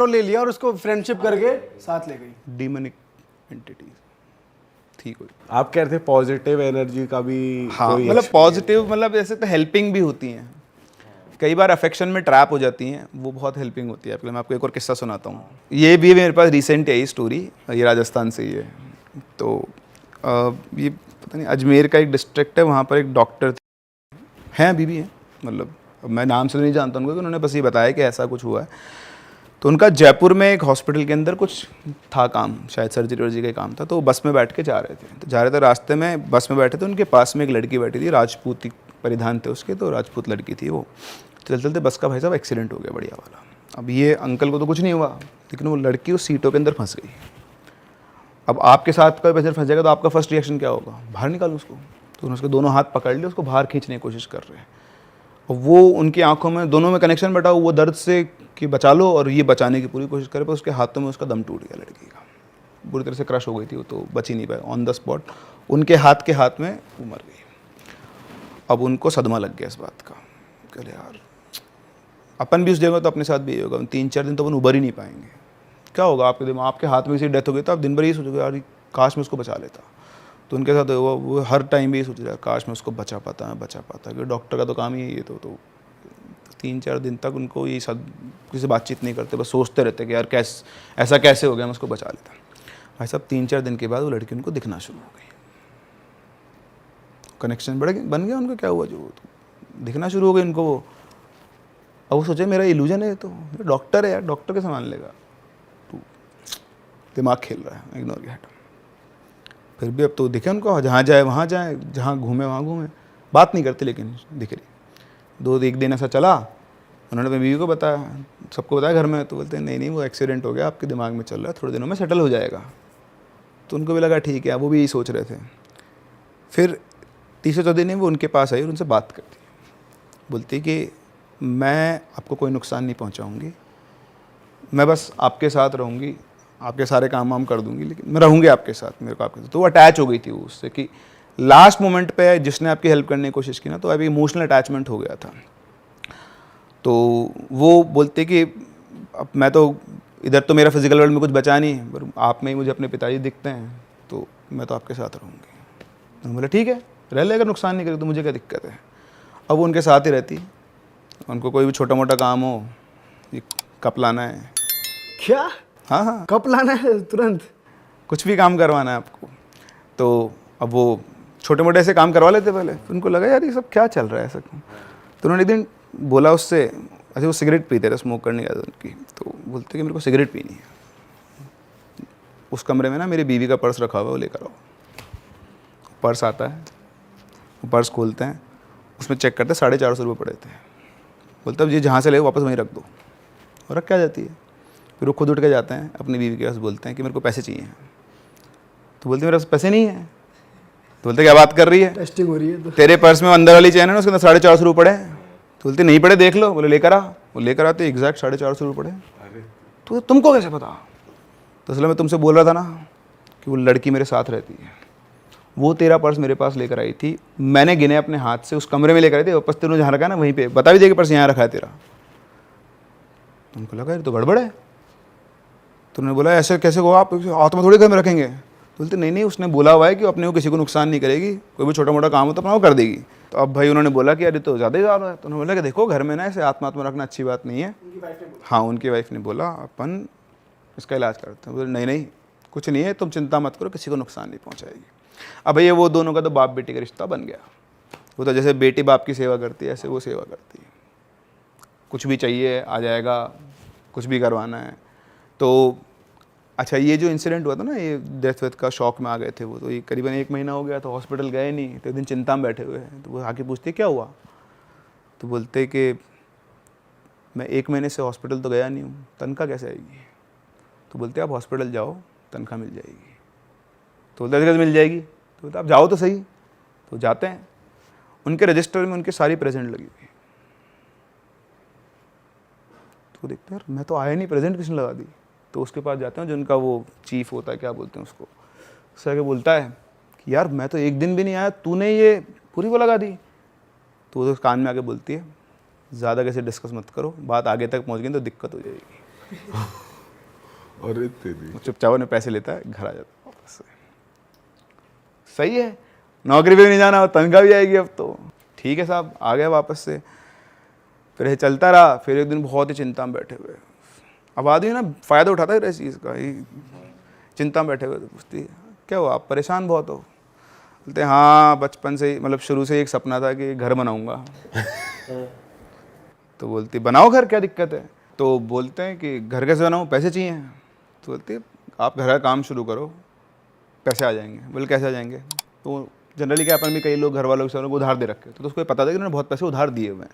Speaker 3: ले लिया और उसको फ्रेंडशिप करके साथ ले गई।
Speaker 5: डीमनिक एंटिटी थी कोई।
Speaker 2: आप कह रहे थे पॉजिटिव एनर्जी का भी
Speaker 5: हाँ,
Speaker 2: कोई
Speaker 5: मतलब पॉजिटिव, मतलब ऐसे तो हेल्पिंग भी होती हैं, कई बार अफेक्शन में ट्रैप हो जाती हैं, वो बहुत हेल्पिंग होती है। मैं आपको एक और किस्सा सुनाता हूँ। ये भी मेरे पास रिसेंट है, स्टोरी, ये राजस्थान से ही है। तो ये पता नहीं अजमेर का एक डिस्ट्रिक्ट है, वहाँ पर एक डॉक्टर हैं, अभी भी हैं, मतलब मैं नाम से नहीं जानता उनको, उन्होंने बस ये बताया कि ऐसा कुछ हुआ है। तो उनका जयपुर में एक हॉस्पिटल के अंदर कुछ था काम, शायद सर्जरी वर्जरी का काम था। तो वो बस में बैठ के जा रहे थे, रास्ते में बस में बैठे थे, उनके पास में एक लड़की बैठी थी, राजपूती परिधान थे उसके, तो राजपूत लड़की थी वो। चलते चलते बस का भाई साहब एक्सीडेंट हो गया बढ़िया वाला। अब ये अंकल को तो कुछ नहीं हुआ, लेकिन वो लड़की उस सीटों के अंदर फंस गई। अब आपके साथ कोई पैसेंजर फंस जाएगा तो आपका फर्स्ट रिएक्शन क्या होगा, बाहर निकालो उसको। तो उन्होंने उसके दोनों हाथ पकड़ लिए, उसको बाहर खींचने की कोशिश कर रहे हैं। और वो उनकी आंखों में दोनों में कनेक्शन बैठा, वो दर्द से कि बचा लो और ये बचाने की पूरी कोशिश करे, पर उसके हाथों में उसका दम टूट गया लड़की का, बुरी तरह से क्रश हो गई थी वो, तो बच ही नहीं पाए। ऑन द स्पॉट उनके हाथ के हाथ में वो मर गई। अब उनको सदमा लग गया इस बात का, कहले यार अपन भी उस जगह तो अपने साथ भी यही होगा, 3-4 दिन तो अपन उबर ही नहीं पाएंगे। क्या होगा आपके दिमाग, आपके हाथ में किसी डेथ हो गई तो आप दिन भर ही सोचोगे यार काश मैं उसको बचा लेता। तो उनके साथ वो हर टाइम भी ये सोचते यार काश मैं उसको बचा पाता, क्योंकि डॉक्टर का तो काम ही है ये। तो 3-4 दिन तक उनको ये सब किसी से बातचीत नहीं करते, बस सोचते रहते कि यार ऐसा कैसे हो गया, मैं उसको बचा लेता। भाई साहब 3-4 दिन के बाद वो लड़की उनको दिखना शुरू हो गई, कनेक्शन बन गया उनको। क्या हुआ, जो दिखना शुरू हो गई उनको वो। अब वो सोचे मेरा इल्यूजन है, तो डॉक्टर है यार, डॉक्टर के सामान लेगा। तो दिमाग खेल रहा है, इग्नोर किया। फिर भी अब तो दिखे उनको, जहाँ जाए वहाँ जाए, जहाँ घूमे वहाँ घूमे, बात नहीं करते लेकिन दिख रही। एक दिन ऐसा चला, उन्होंने अपनी बीवी को बताया, सबको बताया घर में, तो बोलते हैं नहीं वो एक्सीडेंट हो गया, आपके दिमाग में चल रहा है, थोड़े दिनों में सेटल हो जाएगा। तो उनको भी लगा ठीक है, वो भी यही सोच रहे थे। फिर 3-4 दिन वो उनके पास आई और उनसे बात करती, बोलती कि मैं आपको कोई नुकसान नहीं पहुंचाऊंगी, मैं बस आपके साथ रहूंगी, आपके सारे काम वाम कर दूंगी, लेकिन मैं रहूंगी आपके साथ, मेरे को आपके साथ। तो वो अटैच हो गई थी उससे कि लास्ट मोमेंट पे जिसने आपकी हेल्प करने की कोशिश की ना, तो अभी इमोशनल अटैचमेंट हो गया था। तो वो बोलते कि अब मैं तो इधर तो मेरा फिजिकल वर्ल्ड में कुछ बचा नहीं है, पर आप में ही मुझे अपने पिताजी दिखते हैं, तो मैं तो आपके साथ रहूँगी। तो बोला ठीक है रह ले, अगर नुकसान नहीं करे तो मुझे क्या दिक्कत है। अब वो उनके साथ ही रहती, उनको कोई भी छोटा मोटा काम हो, ये कप लाना है,
Speaker 3: क्या,
Speaker 5: हाँ
Speaker 3: कप लाना है तुरंत,
Speaker 5: कुछ भी काम करवाना है आपको, तो अब वो छोटे मोटे ऐसे काम करवा लेते पहले। फिर उनको लगा यार ये सब क्या चल रहा है ऐसा। तो उन्होंने एक दिन बोला उससे, ऐसे वो सिगरेट पीते थे, स्मोक करने की आदत उनकी, तो बोलते कि मेरे को सिगरेट पीनी है। उस कमरे में ना मेरी बीवी का पर्स रखा हुआ है, वो लेकर आओ। पर्स आता है, वो पर्स खोलते हैं, उसमें चेक करते हैं 450 रुपये पड़े थे। बोलते अब ये जहाँ से ले वापस वहीं रख दो, और रख क्या जाती है। फिर वो खुद उठ के जाते हैं अपनी बीवी के पास, बोलते हैं कि मेरे को पैसे चाहिए। तो बोलते मेरे पास पैसे नहीं है। तो बोलते क्या बात कर रही है,
Speaker 3: टेस्टिंग हो रही है तो।
Speaker 5: तेरे पर्स में अंदर वाली चैन है ना, उसके अंदर 450 रुपये पड़े। तो बोलते नहीं पड़े देख लो। बोले लेकर आ। वो लेकर आते एग्जैक्ट 450 रुपये पड़े। तो तुमको कैसे पता। तो असल में तुमसे बोल रहा था ना कि वो लड़की मेरे साथ रहती है, वो तेरा पर्स मेरे पास लेकर आई थी, मैंने गिने अपने हाथ से, उस कमरे में लेकर आई थी, वापस तेरे जहाँ रखा है ना वहीं पे, बता भी दे कि पर्स यहाँ रखा है तेरा। उनको लगा ये तो गड़बड़ है। तो उन्होंने बोला ऐसे कैसे हो आप, हाथ में थोड़ी घर में रखेंगे। बोलते नहीं उसने बोला हुआ है कि अपने को किसी को नुकसान नहीं करेगी, कोई भी छोटा मोटा काम हो तो अपना वो कर देगी। तो अब भाई उन्होंने बोला कि अरे तो ज़्यादा ही ज़्यादा है। तो उन्होंने बोला कि देखो घर में ना ऐसे आत्मा रखना अच्छी बात नहीं है। हाँ उनकी वाइफ ने बोला अपन इसका इलाज करते हैं। बोले नहीं कुछ नहीं है, तुम चिंता मत करो, किसी को नुकसान नहीं पहुँचाएगी। अब ये वो दोनों का तो बाप बेटी का रिश्ता बन गया। वो तो जैसे बेटी बाप की सेवा करती है ऐसे वो सेवा करती है, कुछ भी चाहिए आ जाएगा, कुछ भी करवाना है तो। अच्छा ये जो इंसिडेंट हुआ था ना, ये डेथ वेथ का शौक में आ गए थे वो, तो ये करीबन 1 महीना हो गया तो हॉस्पिटल गए नहीं, तो एक दिन चिंता में बैठे हुए हैं, तो वो आके पूछते क्या हुआ, तो बोलते कि मैं 1 महीने से हॉस्पिटल तो गया नहीं हूँ, तनख्वाह कैसे आएगी, तो बोलते आप हॉस्पिटल जाओ तनख्वाह मिल जाएगी, तो बोलते कैसे मिल जाएगी, तो बोलते आप जाओ तो सही, तो जाते हैं, उनके रजिस्टर में उनकी सारी प्रेजेंट लगी हुई, तो देखते हैं यार मैं तो आया नहीं, प्रेजेंट किसने लगा दी, तो उसके पास जाते हैं जो उनका वो चीफ होता है, क्या बोलते हैं उसको, उससे आके बोलता है कि यार मैं तो एक दिन भी नहीं आया, तूने ये पूरी वो लगा दी, तो वो कान में आके बोलती है ज़्यादा कैसे डिस्कस मत करो, बात आगे तक पहुंच गई तो दिक्कत हो जाएगी।
Speaker 2: अरे तेरी,
Speaker 5: चुपचाप ने पैसे लेता है, घर आ जाता है वापस से। सही है, नौकरी पे भी नहीं जाना, तनख्वाह भी आएगी अब तो, ठीक है साहब, आ गया वापस से। फिर ये चलता रहा, फिर एक दिन बहुत ही चिंता में बैठे हुए, अब आदमी ना फ़ायदा उठाता है इस चीज़ का, चिंता में बैठे हुए, तो पूछती है क्या हुआ, आप परेशान बहुत हो, बोलते हाँ बचपन से ही, मतलब शुरू से ही एक सपना था कि घर बनाऊंगा। तो बोलती बनाओ घर, क्या दिक्कत है, तो बोलते हैं कि घर कैसे बनाऊँ, पैसे चाहिए, तो बोलती है आप घर का काम शुरू करो पैसे आ जाएंगे। बोले कैसे आ जाएंगे, तो जनरली क्या अपन भी कई लोग घर वालों से उधार दे रखे, तो उसको पता था कि उन्होंने बहुत पैसे उधार दिए हुए हैं,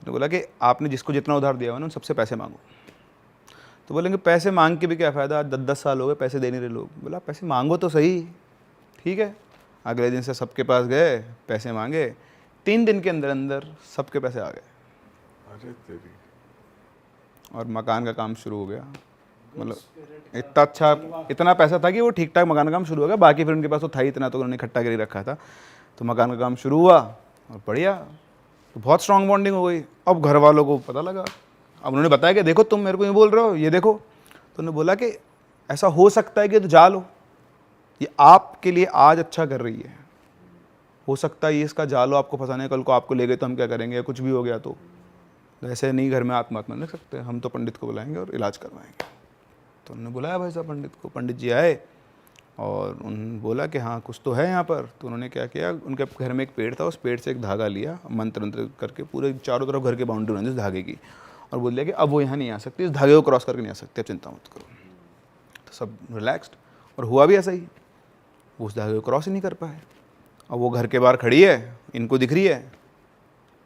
Speaker 5: तो बोला कि आपने जिसको जितना उधार दिया हुआ ना उन सबसे पैसे मांगो। तो बोलेंगे पैसे मांग के भी क्या फ़ायदा, 10-10 साल हो गए पैसे दे नहीं रहे लोग। बोला पैसे मांगो तो सही, ठीक है। अगले दिन से सबके पास गए, पैसे मांगे, 3 दिन के अंदर अंदर सबके पैसे आ गए।
Speaker 2: अरे तेरी,
Speaker 5: और मकान का काम शुरू हो गया। मतलब इतना अच्छा, इतना पैसा था कि वो ठीक ठाक मकान का काम शुरू हो गया। बाकी फिर उनके पास तो था ही इतना, तो उन्होंने इकट्ठा कर रखा था, तो मकान का काम शुरू हुआ और बढ़िया, तो बहुत स्ट्रॉन्ग बॉन्डिंग हो गई। अब घर वालों को पता लगा, अब उन्होंने बताया कि देखो तुम मेरे को ये बोल रहे हो, ये देखो, तो उन्होंने बोला कि ऐसा हो सकता है कि तो जा लो, ये आपके लिए आज अच्छा कर रही है, हो सकता है ये इसका जा लो, आपको फंसाने, कल को आपको ले गए तो हम क्या करेंगे, कुछ भी हो गया तो ऐसे नहीं घर में आत्महत्या नहीं रख सकते, हम तो पंडित को बुलाएंगे और इलाज करवाएंगे। तो उन्होंने बुलाया भाई साहब पंडित को, पंडित जी आए और उन्होंने बोला कि हाँ कुछ तो है यहाँ पर। तो उन्होंने क्या किया, उनके घर में एक पेड़ था, उस पेड़ से एक धागा लिया, मंत्र मंत्र करके पूरे चारों तरफ घर के बाउंड्री बनी उस धागे की, और बोल दिया कि अब वो यहाँ नहीं आ सकती, इस धागे को क्रॉस करके नहीं आ सकते, अब चिंता मत करो। तो सब रिलैक्स्ड, और हुआ भी ऐसा ही, वो उस धागे को क्रॉस ही नहीं कर पाए। अब वो घर के बाहर खड़ी है, इनको दिख रही है,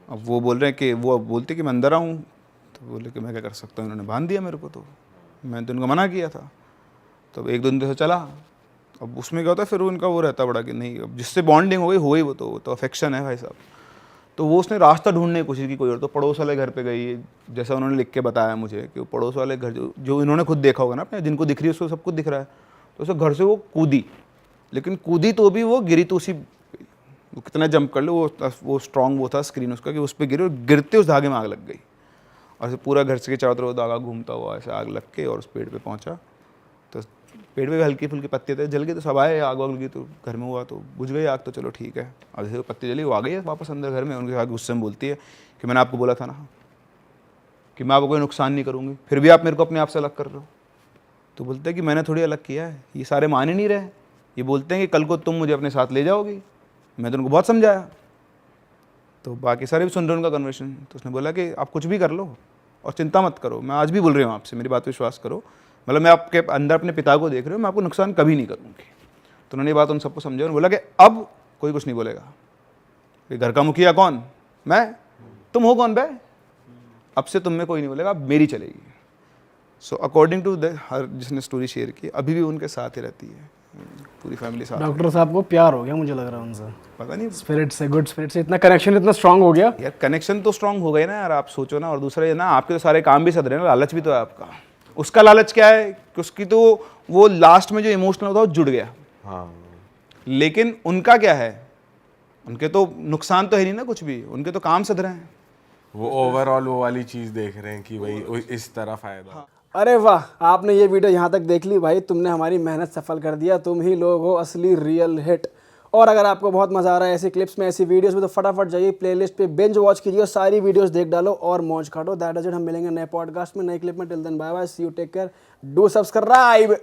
Speaker 5: अब वो बोल रहे हैं कि वो बोलते कि मैं अंदर आऊँ, तो बोले कि मैं क्या कर सकता हूँ, इन्होंने बांध दिया मेरे को, तो मैंने तो इनको मना किया था। तो 1-2 दिन से चला, अब उसमें क्या होता है फिर उनका वो रहता बड़ा कि नहीं, अब जिससे बॉन्डिंग हो गई वो तो अफेक्शन है भाई साहब। तो वो उसने रास्ता ढूंढने की कोशिश की कोई और, तो पड़ोस वाले घर पे गई, जैसा उन्होंने लिख के बताया मुझे कि वो पड़ोस वाले घर जो इन्होंने खुद देखा होगा ना अपने, जिनको दिख रही है उसको सब कुछ दिख रहा है, तो उसे घर से वो कूदी, लेकिन कूदी तो भी वो गिरी तो उसी, वो कितना जंप कर लो, वो स्ट्रॉन्ग वो था स्क्रीन उसका कि उस पर गिरे, और गिरते उस धागे में आग लग गई, और ऐसे पूरा घर से चारों तरफ धागा घूमता हुआ ऐसे आग लग के और उस पेड़ पे पहुंचा। तो पेड़ पे भी हल्की फुल्की पत्ते थे, जल गए, तो सब आए, आग वाग लगी तो घर में हुआ, तो बुझ गई आग, तो चलो ठीक है। अब जैसे पत्ती जली, वो आ गई है वापस अंदर घर में, उनके साथ गुस्से में बोलती है कि मैंने आपको बोला था ना कि मैं आपको कोई नुकसान नहीं करूँगी, फिर भी आप मेरे को अपने आप से अलग कर रहे हो। तो बोलते हैं कि मैंने थोड़ी अलग किया है, ये सारे मान ही नहीं रहे, ये बोलते हैं कि कल को तुम मुझे अपने साथ ले जाओगी, मैं तो उनको बहुत समझाया। तो बाकी सारे भी सुन रहे उनका कन्वर्सेशन, तो उसने बोला कि आप कुछ भी कर लो और चिंता मत करो, मैं आज भी बोल रही हूँ आपसे, मेरी बात विश्वास करो, मतलब मैं आपके अंदर अपने पिता को देख रही हूँ, मैं आपको नुकसान कभी नहीं करूँगी। तो उन्होंने ये बात उन सबको समझा और बोला कि अब कोई कुछ नहीं बोलेगा, ये घर का मुखिया कौन, मैं, तुम हो कौन बे, अब से तुम में कोई नहीं बोलेगा, अब मेरी चलेगी। सो अकॉर्डिंग टू हर जिसने स्टोरी शेयर की, अभी भी उनके साथ ही रहती है, पूरी फैमिली साथ।
Speaker 3: डॉक्टर साहब को प्यार हो गया मुझे लग रहा है उनसे,
Speaker 5: पता नहीं,
Speaker 3: स्पिरिट से, गुड स्पिरिट से इतना कनेक्शन इतना स्ट्रांग हो गया।
Speaker 5: यार कनेक्शन तो स्ट्रांग हो गए ना यार, आप सोचो ना। और दूसरा ये ना, आपके तो सारे काम भी सध रहे हैं ना, लालच भी तो है आपका। उसका लालच क्या है कि उसकी तो वो लास्ट में जो इमोशनल होता है वो जुड़ गया,
Speaker 2: हाँ,
Speaker 5: लेकिन उनका क्या है, उनके तो नुकसान तो है नहीं ना कुछ भी, उनके तो काम सध रहे हैं।
Speaker 2: वो ओवरऑल वो वाली चीज देख रहे हैं कि भाई इस तरह फायदा।
Speaker 3: अरे वाह, आपने ये वीडियो यहाँ तक देख ली भाई, तुमने हमारी मेहनत सफल कर दिया, तुम ही लोग हो असली रियल हिट। और अगर आपको बहुत मजा आ रहा है ऐसी क्लिप्स में, ऐसी वीडियोस में, तो फटाफट जाइए प्लेलिस्ट पे बिंज वॉच कीजिए, सारी वीडियोस देख डालो और मौज काटो। दैट इज इट, हम मिलेंगे नए पॉडकास्ट में, नए क्लिप में। Till then bye bye, see you, take care, do subscribe.